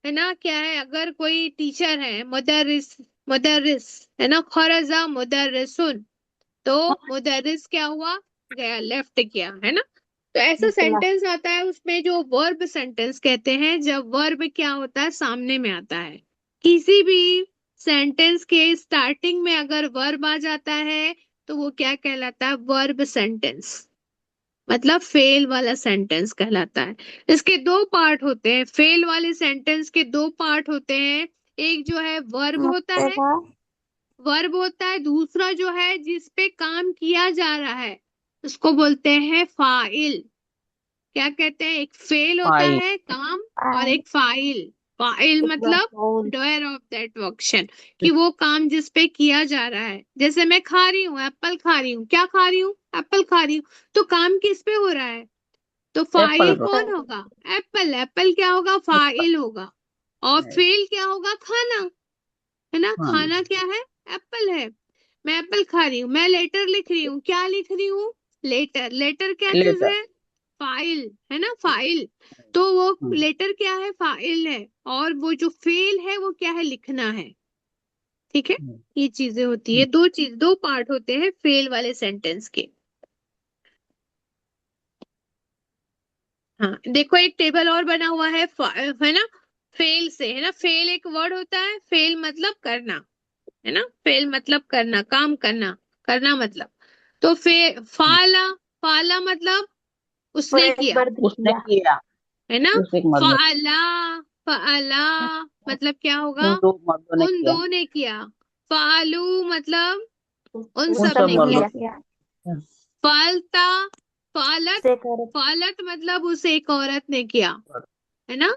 है ना, क्या है, अगर कोई टीचर है, मुदर्रिस, मुदर्रिस, है ना, खरजा मुदर्रिसुन, तो मुदर्रिस क्या हुआ, गया, लेफ्ट किया, है ना। तो ऐसा निकला सेंटेंस आता है, उसमें जो वर्ब सेंटेंस कहते हैं, जब वर्ब क्या होता है, सामने में आता है। किसी भी सेंटेंस के स्टार्टिंग में अगर वर्ब आ जाता है, तो वो क्या कहलाता है, वर्ब सेंटेंस, मतलब फेल वाला सेंटेंस कहलाता है। इसके दो पार्ट होते हैं, फेल वाले सेंटेंस के दो पार्ट होते हैं। एक जो है वर्ब होता है, मुक्तदा वर्ब होता है, दूसरा जो है जिस पे काम किया जा रहा है, उसको बोलते हैं फाइल। क्या कहते हैं, एक फेल होता फाइल है काम, और फाइल एक फाइल। फाइल मतलब मफऊल डोयर ऑफ दैट वर्क्शन, कि वो काम जिस पे किया जा रहा है। जैसे मैं खा रही हूँ, एप्पल खा रही हूँ, क्या खा रही हूँ, एप्पल खा रही हूँ, तो काम किस पे हो रहा है, तो फाइल एप्पल कौन एप्पल होगा, एप्पल, एप्पल क्या होगा, फाइल होगा। और फेल क्या होगा, खाना, है ना, खाना खाना क्या है, एप्पल है। मैं एप्पल खा रही हूँ, मैं लेटर लिख रही हूँ, क्या लिख रही हूँ, लेटर, लेटर क्या चीज लेटर है, फाइल, है ना, फाइल। तो वो लेटर क्या है, फाइल है। और वो जो फेल है वो क्या है, लिखना है, ठीक है। ये चीजें होती है, दो चीज, दो पार्ट होते हैं फेल वाले सेंटेंस के। हाँ, देखो एक टेबल और बना हुआ है, है ना, फेल से, है ना, फेल एक वर्ड होता है, फेल मतलब करना, है ना, फेल मतलब करना, काम करना, करना मतलब। तो फाला, फाला मतलब वो उसने एक किया, मर्द उसने किया किया है ना। उस एक मर्द ने फाला, फाला मतलब क्या होगा, उन दो मर्दों ने उन किया दो ने किया। फालू मतलब उन उन उन सब सब सब ने ने मर्दों किया। किया फालता, फालत, से कर फालत मतलब उस एक औरत ने किया, है ना।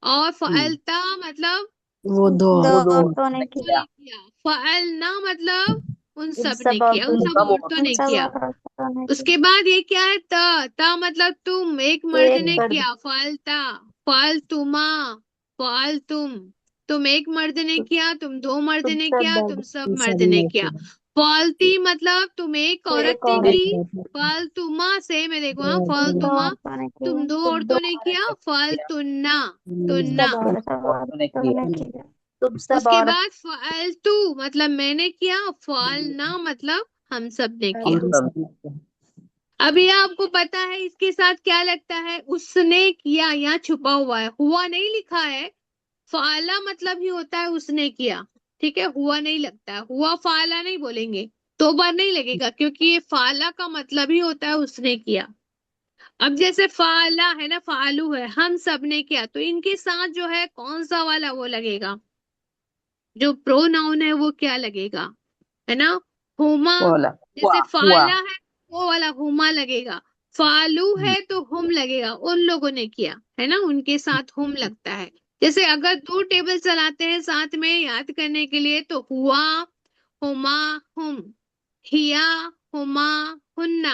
और फालता मतलब वो दो दो वो दो औरतों औरतों ने ने औरतों किया किया ने किया। फालना मतलब उन उन सब ने सब किया, उन औरतों ने सब सब किया औरतों औरतों उन ने ने सब किया। औरतों ने उसके किया बाद ये क्या है, ता मतलब तुम, एक तो मर्द एक ने मर्द किया, फालता, फालतुमा, फाल तुम एक मर्द ने किया, तुम दो मर्द तुम ने सब किया, तुम मर्द सब ये मर्द सब ने किया। लेके फालती मतलब तुम एक तो औरत एक ने औरत की, ने फालतुमा से मैं देखो, हाँ, तुम दो फालतुमा औरतों ने तुम किया दो तुम दो औरतों ने औरत किया, किया फालतुन्ना, तुम तुन्ना। सब उन औरत सब सब औरतों ने औरतों ने किया किया तुम सब उसके औरत बाद फालतू मतलब मैंने किया, फालना मतलब हम सब ने हम किया। हम सब सब अभी आपको पता है इसके साथ क्या लगता है, उसने किया, यहाँ छुपा हुआ है, हुआ नहीं लिखा है। फाला मतलब ही होता है उसने किया, ठीक है, हुआ नहीं लगता है, हुआ फाला नहीं बोलेंगे, दो बार नहीं लगेगा, क्योंकि ये फाला का मतलब ही होता है उसने किया। अब जैसे फाला है ना, फालू है, हम सब ने किया, तो इनके साथ जो है कौन सा वाला वो लगेगा, जो प्रोनाउन है वो क्या लगेगा, है ना, हुमा। बोला हुआ जैसे हुआ फाला है, वो वाला हुमा लगेगा। फालू है तो हुम लगेगा, उन लोगों ने किया, है ना, उनके साथ हुम लगता है। जैसे अगर दो टेबल चलाते हैं साथ में याद करने के लिए, तो हुआ, हुमा, हुम, हिया, हुमा, हुन्ना,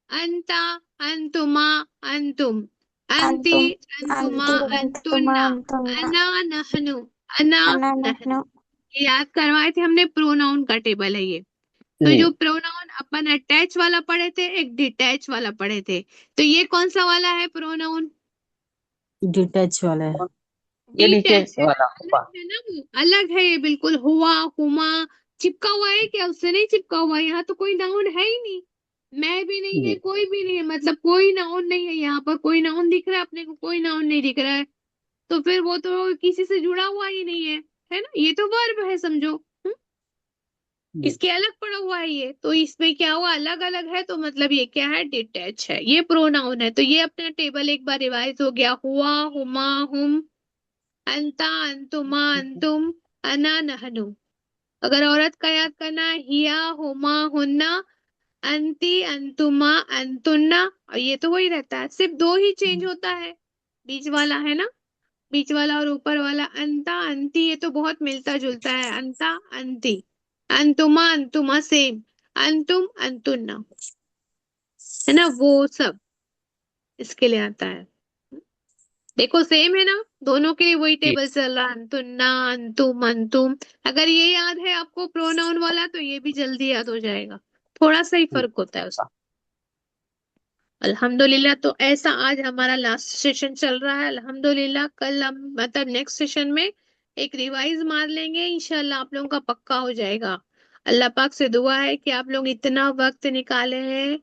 अंता, अंतुमा, अंतुम, अंती, अंतुम अंतुमा, अंती अंतुमा अंतुन्ना, अंतुन्ना अना, नहनु, अना, अना नहनु। नहनु ये याद करवाए थे हमने, प्रोनाउन का टेबल है ये। तो जो जी प्रोनाउन अपन अटैच वाला पढ़े थे, एक डिटैच वाला पढ़े थे, तो ये कौन सा वाला है प्रोनाउन, डिटैच वाला है। ये डिटैच डिटेल्स है ना, वाला हुआ अलग है ना, वो अलग है ये बिल्कुल। हुआ, हुमा चिपका हुआ है क्या, उससे नहीं चिपका हुआ है, यहाँ तो कोई नाउन है ही नहीं, मैं भी नहीं है, जी कोई भी नहीं है, मतलब कोई नाउन नहीं है यहाँ पर, कोई नाउन दिख रहा है अपने को, कोई नाउन नहीं दिख रहा है, तो फिर वो तो किसी से जुड़ा हुआ ही नहीं है, है ना, ये तो वर्ब है समझो। इसके अलग पड़ा हुआ है ये, तो इसमें क्या हुआ, अलग अलग है, तो मतलब ये क्या है, डिटैच है, ये प्रोनाउन है। तो ये अपना टेबल एक बार रिवाइज हो गया, हुआ, हुमा, हुम, अंता, अंतुमा, अंतुम, अना, नहनु। अगर औरत का याद करना है, हिया, हुमा, हुन्ना, अंती, अंतुमा, अंतुन्ना, और ये तो वही रहता है, सिर्फ दो ही चेंज होता है, बीच वाला है ना, बीच वाला और ऊपर वाला, अंता, अंती, ये तो बहुत मिलता जुलता है, अंता, अंती, अंतुमा, अंतुमा सेम, अंतुम, अंतुन्ना, है ना, वो सब इसके लिए आता है। देखो सेम है ना, दोनों के लिए वही टेबल चल रहा है, अंतुन्ना, अंतुम, अंतुम। अगर ये याद है आपको प्रोनाउन वाला, तो ये भी जल्दी याद हो जाएगा, थोड़ा सा ही फर्क होता है उसका। अल्हम्दुलिल्लाह। तो ऐसा आज हमारा लास्ट सेशन चल रहा है, अल्हम्दुलिल्लाह। कल हम मतलब नेक्स्ट सेशन में एक रिवाइज मार लेंगे, इंशाल्लाह आप लोगों का पक्का हो जाएगा। अल्लाह पाक से दुआ है कि आप लोग इतना वक्त निकाले हैं,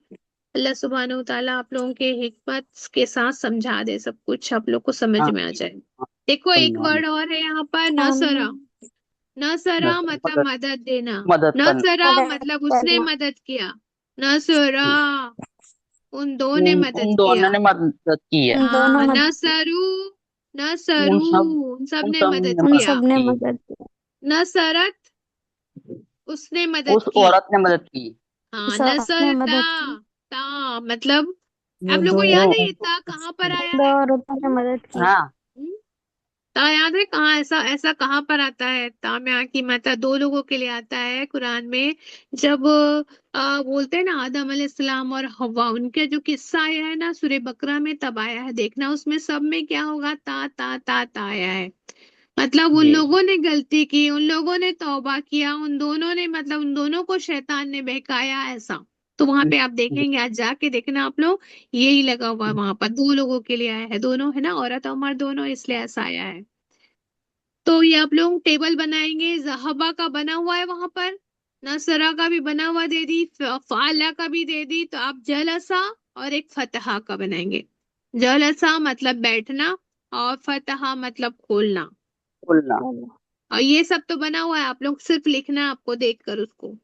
अल्लाह सुब्हानहू तआला आप लोगों के हिकमत के साथ समझा दे, सब कुछ आप लोग को समझ में आ जाए। देखो एक वर्ड और है यहाँ पर, नसरा। नसरा मतलब मदद देना, मदद करना, नसरा मदद मतलब उसने करना। मदद किया, नसरा उन दो ने मदद उन किया। दोनों ने मदद की है। उन दोनों हाँ, मदद, नसरू, उन नसरू, सब उन सब उन ने सब मदद ने उन किया। मदद सब ने की, मदद की। नसरत उसने मदद उस की। औरत ने मदद की। हाँ, उस औरत ने नसरता, मदद की। ता मतलब वो आप लोग को दो याद वो है ये ता कहाँ पर आया दो है? औरतों ने मदद की। हाँ, हम्म? ता याद है कहाँ, ऐसा ऐसा कहाँ पर आता है, ता में आकी माता दो लोगों के लिए आता है कुरान में। जब बोलते हैं ना आदम अलैहिस्सलाम और हव्वा, उनका जो किस्सा आया है ना सूरह बकरा में, तब आया है, देखना उसमें सब में क्या होगा, ता ता ता ता आया है। मतलब उन जी लोगों ने गलती की, उन लोगों ने तौबा किया, उन दोनों ने मतलब उन दोनों को शैतान ने बहकाया, ऐसा। तो वहां पे आप जी देखेंगे, आज जाके देखना आप लोग, यही लगा हुआ है वहां पर, दो लोगों के लिए आया है, दोनों है ना, औरत और मर्द दोनों, इसलिए ऐसा आया है। तो ये आप लोग टेबल बनाएंगे, जहबा का बना हुआ है वहां पर, नसरा का भी बना हुआ दे दी, फाला का भी दे दी, तो आप जलसा और एक फतहा का बनाएंगे। जलसा मतलब बैठना, और फतहा मतलब खोलना। बोलना। और ये सब तो बना हुआ है, आप लोग सिर्फ लिखना है आपको देखकर उसको,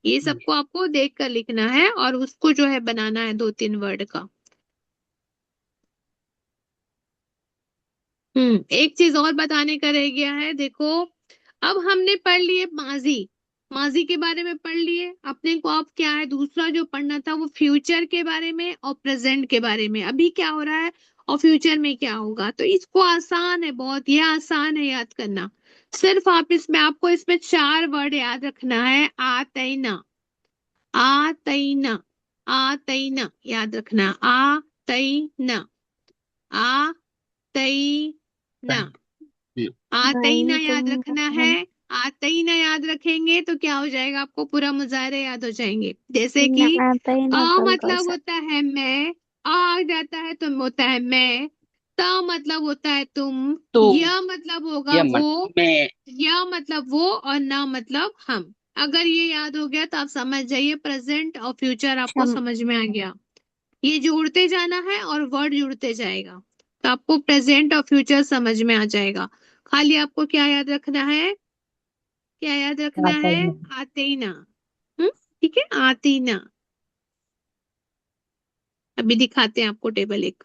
ये सबको आपको देखकर लिखना है, और उसको जो है बनाना है दो तीन वर्ड का। एक चीज और बताने का रह गया है, देखो अब हमने पढ़ लिए माजी, माजी के बारे में पढ़ लिए, अपने को अब क्या है, दूसरा जो पढ़ना था वो फ्यूचर के बारे में और प्रेजेंट के बारे में, अभी क्या हो रहा है और फ्यूचर में क्या होगा। तो इसको आसान है बहुत, ये आसान है याद करना। सिर्फ आप इसमें, आपको इसमें चार वर्ड याद रखना है, आतैना, आतैना, आतैना याद रखना, आतैना, आतैना, आतैना याद रखना है। आतैना याद रखेंगे तो क्या हो जाएगा, आपको पूरा मुजाहरे याद हो जाएंगे। जैसे कि आता ही आ ना कल का मतलब सा। होता है मैं, आ जाता है तुम होता है मैं, ता मतलब होता है तुम, तू, या मतलब होगा यमन वो, में, या मतलब वो, और ना मतलब हम। अगर ये याद हो गया तो आप समझ जाइए प्रेजेंट और फ्यूचर आपको क्षम समझ में आ गया। ये जोड़ते जाना है और वर्ड जुड़ते जाएगा, तो आपको प्रेजेंट और फ्यूचर समझ में आ जाएगा। खाली आपको क्या याद रखना है, क्या याद रखना आता है, ही आते ही ना। ठीक है, आते ही ना। अभी दिखाते हैं आपको टेबल, एक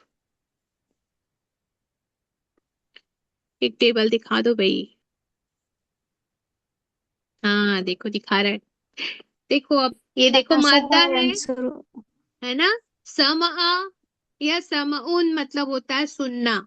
टेबल दिखा दो भाई। हाँ देखो दिखा रहा है, देखो अब ये देखो मादा शुरू। है ना, समा या समउन मतलब होता है सुनना।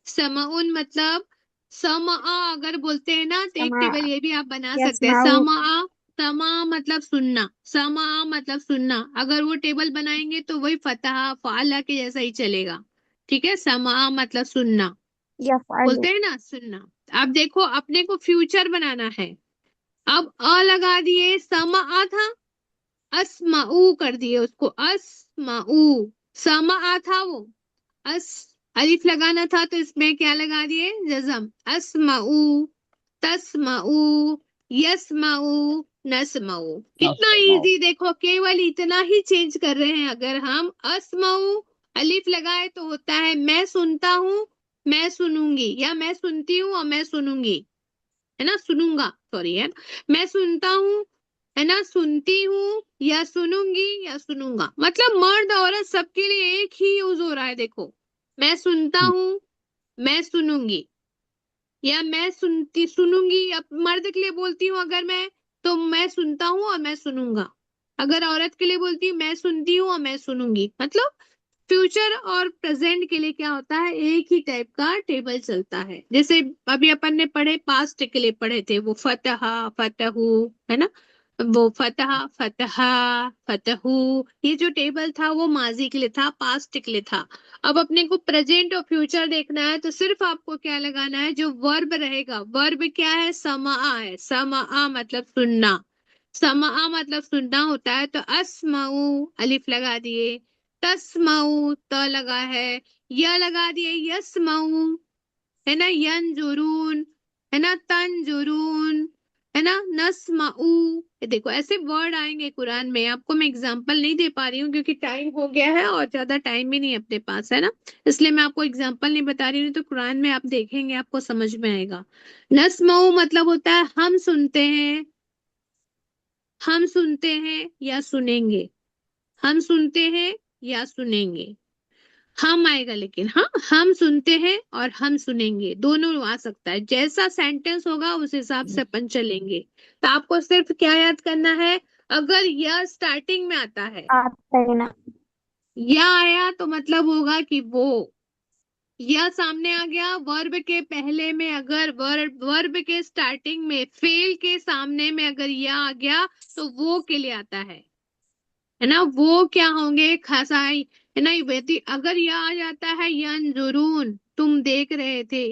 समउन मतलब, समा अगर बोलते हैं ना, तो एक समा टेबल ये भी आप बना सकते हैं, यस्माउ। समा, समा मतलब सुनना, समा मतलब सुनना, अगर वो टेबल बनाएंगे तो वही फतहा फाला के जैसा ही चलेगा। ठीक है, समा मतलब सुनना, यफअलु। बोलते हैं ना सुनना। अब देखो अपने को फ्यूचर बनाना है, अब अ लगा दिए, समा था, अस्माऊ कर दिए उसको, अस्माऊ, समा था वो, अस अलिफ लगाना था तो इसमें क्या लगा दिए, जज़म, अस्माऊ, तस्माऊ, यस्माऊ, नस्माऊ। कितना नस्माओ, इजी, देखो केवल इतना ही चेंज कर रहे हैं। अगर हम अस्माऊ अलिफ लगाए तो होता है मैं सुनता हूँ, मैं सुनूंगी, या मैं सुनती हूँ और मैं सुनूंगी। है ना, सुनूंगा, सॉरी, है ना, मैं सुनता हूँ, है ना, सुनती हूँ, या सुनूंगी, या सुनूंगा। मतलब मर्द औरत सबके लिए एक ही यूज हो रहा है। देखो, मैं सुनता हूँ, मैं सुनूंगी, या मैं सुनूंगी। अब मर्द के लिए बोलती हूँ अगर मैं, तो मैं सुनता हूँ और मैं सुनूंगा। अगर औरत के लिए बोलती हूँ, मैं सुनती हूँ और मैं सुनूंगी। मतलब फ्यूचर और प्रेजेंट के लिए क्या होता है, एक ही टाइप का टेबल चलता है। जैसे अभी अपन ने पढ़े, पास्ट के लिए पढ़े थे, वो फतहा, फतहू, है ना, वो फतहा, फतहा, फतहू, ये जो टेबल था वो माजी के लिए था, पास्ट के लिए था। अब अपने को प्रेजेंट और फ्यूचर देखना है, तो सिर्फ आपको क्या लगाना है, जो वर्ब रहेगा, वर्ब क्या है, समा है। समा मतलब सुनना, समा मतलब सुनना होता है। तो अस्माऊ अलिफ लगा दिए, तस्माऊ त लगा है, य लगा दिए, यस्माऊ, है ना, यंजुरून, है ना, तंजुरून, है ना, नस्माऊ। ये देखो ऐसे वर्ड आएंगे कुरान में। आपको मैं एग्जांपल नहीं दे पा रही हूँ क्योंकि टाइम हो गया है और ज्यादा टाइम भी नहीं है अपने पास, है ना, इसलिए मैं आपको एग्जांपल नहीं बता रही हूँ। तो कुरान में आप देखेंगे, आपको समझ में आएगा। नस्माऊ मतलब होता है हम सुनते हैं, हम सुनते हैं या सुनेंगे, हम सुनते हैं या सुनेंगे। हम आएगा, लेकिन हाँ, हम सुनते हैं और हम सुनेंगे, दोनों आ सकता है। जैसा सेंटेंस होगा उस हिसाब से अपन चलेंगे। तो आपको सिर्फ क्या याद करना है, अगर यह स्टार्टिंग में आता है, आता है ना। या आया तो मतलब होगा कि वो, या सामने आ गया वर्ब के पहले में, अगर वर्ब के स्टार्टिंग में, फेल के सामने में अगर या आ गया तो वो के लिए आता है ना। वो क्या होंगे, खसाई, है ना, बेटी। अगर यह आ जाता है यंजुरून, तुम देख रहे थे,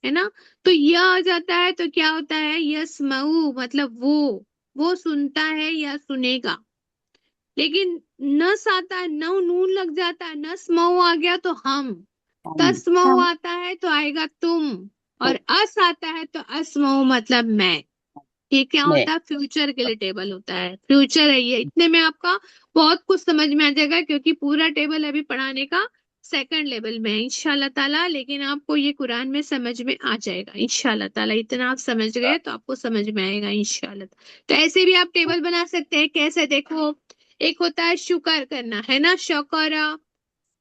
है ना, तो यह आ जाता है तो क्या होता है, यस्मऊ मतलब वो सुनता है या सुनेगा। लेकिन नस आता है, नौ नून लग जाता है, नस्मऊ आ गया तो हम, तस्मऊ हम आता है तो आएगा तुम, और अस आता है तो अस्मऊ मतलब मैं। ये क्या मैं होता है, फ्यूचर के लिए टेबल होता है, फ्यूचर है ये। इतने में आपका बहुत कुछ समझ में आ जाएगा, क्योंकि पूरा टेबल अभी पढ़ाने का सेकंड लेवल में है इंशाल्लाह ताला। लेकिन आपको ये कुरान में समझ में आ जाएगा इंशाल्लाह ताला। इतना आप समझ गए तो आपको समझ में आएगा इंशाल्लाह। तो ऐसे भी आप टेबल बना सकते हैं। कैसे, देखो, एक होता है शुक्र करना, है ना, शकरा,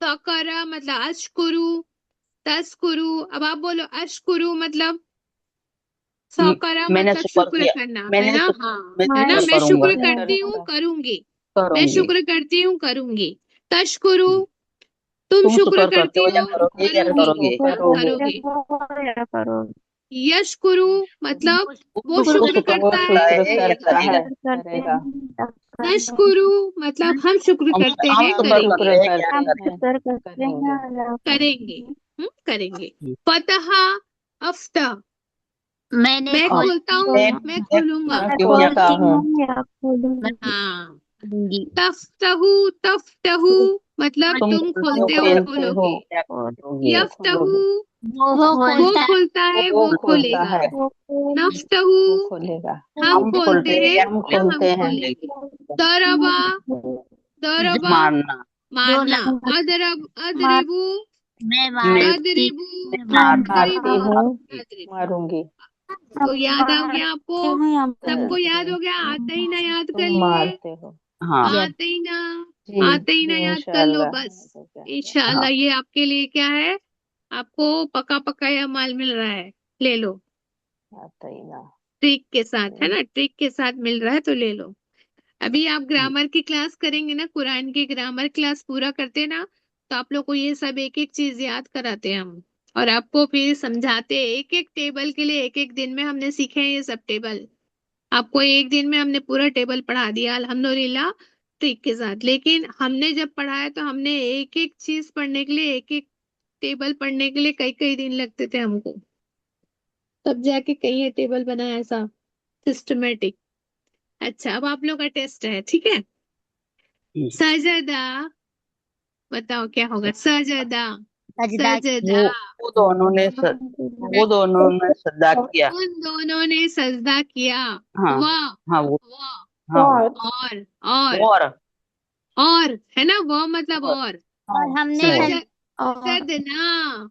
सकरा मतलब अशकुरु, तस्कुरु। अब आप बोलो अशकुरु मतलब, सकरा मैंने मतलब शुक्र शुक्र किया, करना, है मैंने ना, शुक्र, हाँ, मैं है ना, शुक्र मैं हमारे करूंगा, शुक्र शुक्र करती हूँ, करता करूंगी, मैं करूंगी। शुक्र करती हूँ, करूंगी। तशकुरु, तुम तुम शुक्र शुक्र करते करती हो या हो, करोगे या करूंगी, करोगे। करते करोगे। हो या करोगे। यशकुरु मतलब वो वो शुक्र शुक्र वो करता करता है शुक्र है या या करता करेगा। है, करेगा। करते करेगा। हैं या करेंगे। नशकुरु मतलब हम शुक्र करते हम हैं, शुक्र हम करेंगे, करते शुक्र हैं या करते हम करेंगे। हैं, शुक्र करते करेंगे। हैं या करेंगे, करेंगे। करेंगे। फतहा, अफ्ता, मैंने मैं हाँ, खोल खोलता हूँ, मैं मैं मैं खोलूंगा, मैं क्यों या खोलता खोलती हूँ, हूँ या मैं खोलूंगी। हाँ। खोलूंगी। तफ्तहू, तफ्तहू मतलब तुम तुम खोलते तुम हो खोलते हो, या खोलते हो खोलोगे। या खोल करोगे। यफ्तहू खोलोगे। वो वो खोलता है, खोलता है, वो वो खोलता खोलेगा। है, वो खोल नफ्तहू वो खोलेगा। हम हम खोलते खोलते हैं हैं, या हम ना, हम खोलते हैं, खोलेंगे। दरबा, दरबा मारना। मारना। बोला अदरब, मार अदरिबू, मैं मैं मारती अदरिबू, मैं मारूंगी। मारती अदरिबू, हूँ, अदरिबू। मारूंगी। तो याद आ गया आपको, मारती हूँ या सबको याद मारूंगी। हो गया, आते ही ना याद कर तुम लिए, मारते हो। हाँ यस, आते ही ना, जी, आते ही ना जी, याद कर लो इंशाल्लाह बस। हो गया। हाँ। इंशाल्लाह ये आपके लिए क्या है, आपको पका पकाया माल मिल रहा है, ले लो। आता ही ना। ट्रिक के साथ, है ना, ट्रिक के साथ मिल रहा है तो ले लो। अभी आप हम्म, ग्रामर की क्लास करेंगे ना, कुरान की ग्रामर क्लास पूरा करते ना, तो आप लोग को ये सब एक एक चीज याद कराते हैं हम, और आपको फिर समझाते हैं। एक एक टेबल के लिए एक एक दिन में हमने सीखे हैं ये सब टेबल। आपको एक दिन में हमने पूरा टेबल पढ़ा दिया अल्हम्दुलिल्लाह, ट्रिक के साथ। लेकिन हमने जब पढ़ाया तो हमने एक एक चीज पढ़ने के लिए, एक एक टेबल पढ़ने के लिए कई कई दिन लगते थे हमको, तब जाके कहीं ये टेबल बना ऐसा सिस्टमेटिक। अच्छा, अब आप लोग का टेस्ट है, ठीक है। हम्म। सजदा, बताओ क्या होगा, सजदा, सजदा सजदा। वो वो दोनों ने वो दोनों ने सजदा किया। उन दोनों ने सजदा किया। हाँ वाह, हाँ वो वाह, हाँ और और और और, है ना, वह मतलब और और। और हमने और सज सज और सदना,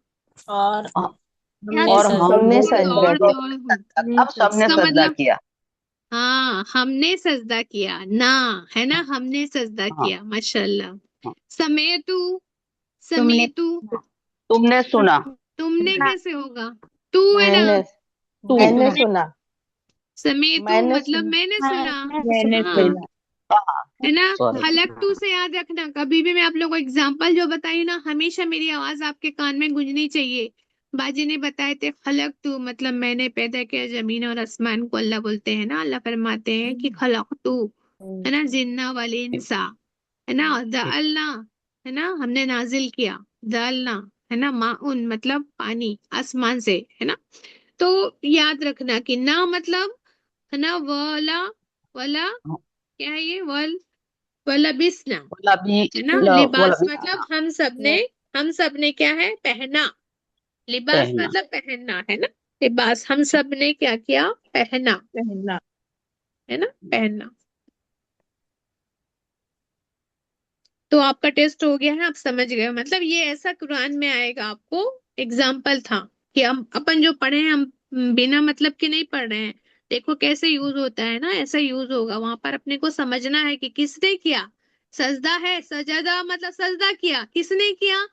हाँ, हमने और सजदा हम हमने वो सजदा और किया। तो अब सबने इसका सजदा मतलब किया। हाँ हमने सजदा किया ना, है ना, हाँ हमने सजदा हाँ किया, माशाल्लाह। हाँ। समेतु, तुमने समेतु, तुमने सुना। तुमने सुना। कैसे होगा, तू है ना, मैंने तू। मैंने सुना। समेतु मैंने मतलब सुना। मैंने सुना। मैंने हाँ, सुना। हाँ है ना। सॉरी। खलकतू से याद रखना, कभी भी मैं आप लोगों को एग्जाम्पल जो बताई ना, हमेशा मेरी आवाज आपके कान में गूंजनी चाहिए। बाजी ने बताए थे खलकतू मतलब मैंने पैदा किया जमीन और आसमान को, अल्लाह बोलते हैं ना, अल्लाह फरमाते हैं कि खलकतू, है ना, जिन्ना वल इंसा, है ना, दअलना, है ना, हमने नाजिल किया, दअलना, है ना, माउन मतलब पानी आसमान से, है ना। तो याद रखना कि ना मतलब, है ना, वाला, वाला, क्या है ये, वाला बिसना, वाला भी है ना, वाला लिबास भी मतलब हम सब ने क्या है, पहना, लिबास पहना। मतलब पहनना, है ना, लिबास हम सब ने क्या किया, पहना, पहनना। है ना, पहनना। तो आपका टेस्ट हो गया है, आप समझ गए, मतलब ये ऐसा कुरान में आएगा, आपको एग्जाम्पल था कि हम अपन जो पढ़े हैं, हम बिना मतलब के नहीं पढ़ रहे हैं। देखो कैसे यूज होता है ना, ऐसा यूज होगा वहां पर, अपने को समझना है कि किसने किया, सजदा है, सजदा मतलब सजदा किया, किसने किया,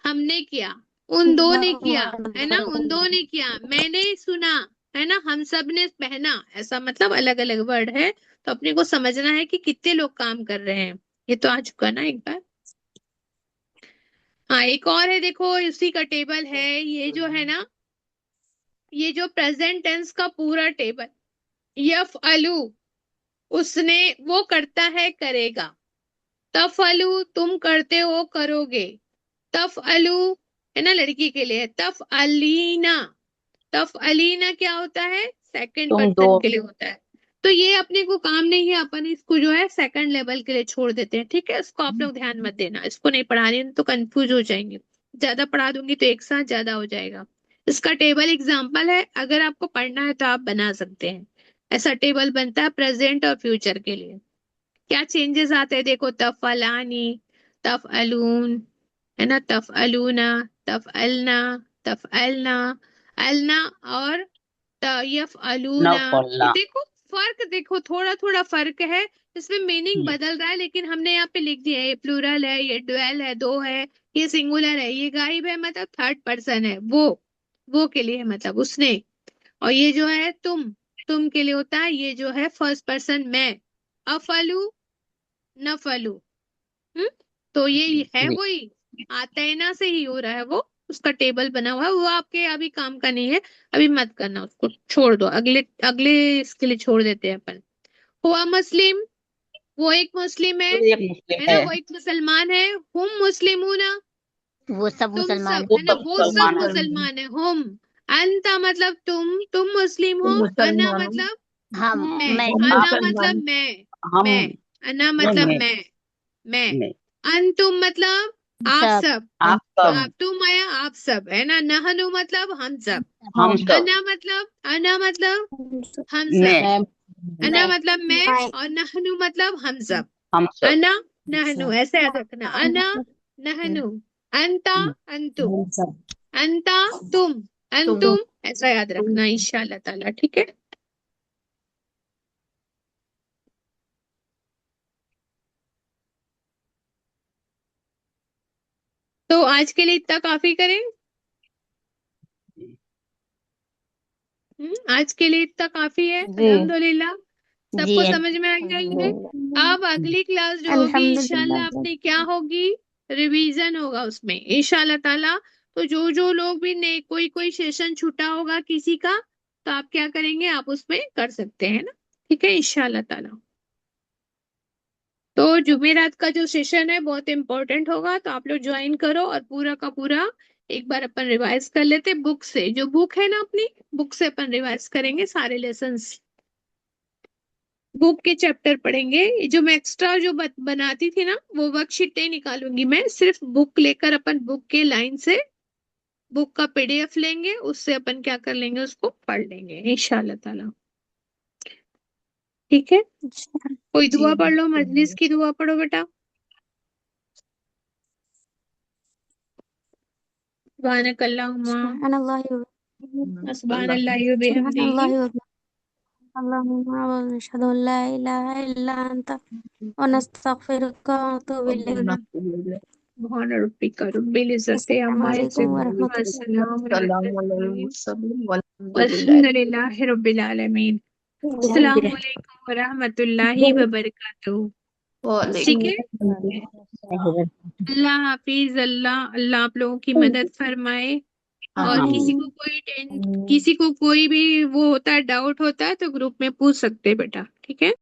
हमने किया, उन दो ने किया, है ना, उन दो ने किया, मैंने सुना, है ना, हम सब ने पहना, ऐसा मतलब अलग अलग वर्ड है। तो अपने को समझना है कि कितने लोग काम कर रहे हैं। ये तो आ चुका ना एक बार। हाँ एक और है, देखो उसी का टेबल है, ये जो है ना, ये जो प्रेजेंट टेंस का पूरा टेबल, यफअलु, उसने, वो करता है, करेगा, तफअलु, तुम करते हो, करोगे, तफअलु, है ना, लड़की के लिए, तफअलीना, तफअलीना क्या होता है, सेकंड तुम दो। पर्सन के लिए होता है। तो ये अपने को काम नहीं है, अपन इसको जो है सेकंड लेवल के लिए छोड़ देते हैं, ठीक है, इसको आप लोग ध्यान मत देना, इसको नहीं पढ़ा रही हूँ, तो कंफ्यूज हो जाएंगे, ज्यादा पढ़ा दूंगी तो एक साथ ज्यादा हो जाएगा। इसका टेबल एग्जाम्पल है, अगर आपको पढ़ना है तो आप बना सकते हैं। ऐसा टेबल बनता है प्रेजेंट और फ्यूचर के लिए। क्या चेंजेस आते हैं, देखो, तफअलानी, तफअलून, है ना, तफअलूना, तफअलना, तफअलना, अलना और न यफअलूना। ये फलना। देखो फर्क, देखो थोड़ा थोड़ा फर्क है, इसमें मीनिंग हम्म, बदल रहा है, लेकिन हमने यहाँ पे लिख दिया है, ये प्लूरल है, ये ड्वेल है, दो है, ये सिंगुलर है, ये गायब है मतलब थर्ड पर्सन है, वो के लिए है, मतलब उसने। और ये जो है तुम के लिए होता है, ये जो है फर्स्ट पर्सन मैं, अफलू, नफलू। हम्म। तो ये है जी। वही, आतैना से ही हो रहा है वो, उसका टेबल बना हुआ है, वो आपके अभी काम का नहीं है, अभी मत करना उसको, छोड़ दो, अगले अगले इसके लिए छोड़ देते हैं अपन। हुआ मुस्लिम, वो एक मुस्लिम वो एक मुस्लिम है है। ना, वो एक मुसलमान है, हुम मुस्लिमूना, वो सब तुम मुसलमान सब, है। वो है ना, सब वो सब मुसलमान है। मुसलमान है, हुम, अंता मतलब तुम मुस्लिम हो, अना मतलब हम मैं, मैं अना हम मतलब हम मैं, अना नहीं मतलब मैं मैं, नहीं। अंतुम मतलब आप सब सब, आप सब। आप तुम आया आप सब, है ना, नहनु मतलब हम सब, हम सब। अना मतलब हम सब, मैं मैं अना मैं मतलब मैं, मैं। और नहनु मतलब हम सब, हम सब। अना नहनु, सब ऐसे याद रखना, अना नहनु, अंता अंतुम, हम सब अंता तुम, अंतुम, ऐसा याद रखना इंशाल्लाह ताला, ठीक है। तो आज के लिए इतना काफी करें। आज के लिए इतना काफी है, जी। अल्हम्दुलिल्लाह। जी सबको समझ में आ गया ये। अल्हम्दुलिल्लाह। अब अगली क्लास जो होगी इंशाल्लाह अल्हम्दुलिल्लाह। अपनी क्या होगी, रिवीजन होगा उसमें इंशाल्लाह ताला। तो जो लोग भी ने कोई कोई सेशन छूटा होगा किसी का, तो आप क्या करेंगे, आप उसमें कर सकते हैं ना, ठीक है इंशाल्लाह ताला। तो जुमेरात का जो सेशन है बहुत इंपॉर्टेंट होगा, तो आप लोग ज्वाइन करो, और पूरा का पूरा एक बार अपन रिवाइज कर लेते, बुक से, जो बुक है ना अपनी, बुक से अपन रिवाइज करेंगे सारे लेसन्स, बुक के चैप्टर पढ़ेंगे। ये जो मैं एक्स्ट्रा जो बनाती थी ना, वो वर्कशीटें निकालूंगी मैं, सिर्फ बुक लेकर अपन बुक के लाइन से, बुक का पीडीएफ लेंगे, उससे अपन क्या कर लेंगे, उसको पढ़ लेंगे इंशाल्लाह ताला, ठीक है। कोई जी दुआ पढ़ लो, मजलिस की दुआ पढ़ो बेटा। सुभानक अल्लाहुम्मा सुभान अल्लाह। सुभान अल्लाह व बिहम्दिही अल्लाहुम्मा व नशहदु अल्ला इलाहा इल्ला अंता व नस्तगफिरुका व नतूबु इलैक। सुभान रब्बिका रब्बिल इज्जति अम्मा अस्सलामुअलैकुम व यसिफून व रहमतुल्लाहि सलामुन वल्हम्दुलिल्लाहि रब्बिल आलमीन। अस्सलामु अलैकुम व रहमतुल्लाहि व बरकातुहू। ठीक है, अल्लाह हाफिज। अल्लाह अल्लाह आप लोगों की मदद फरमाए। और किसी को कोई भी वो होता है, डाउट होता है तो ग्रुप में पूछ सकते हैं बेटा, ठीक है।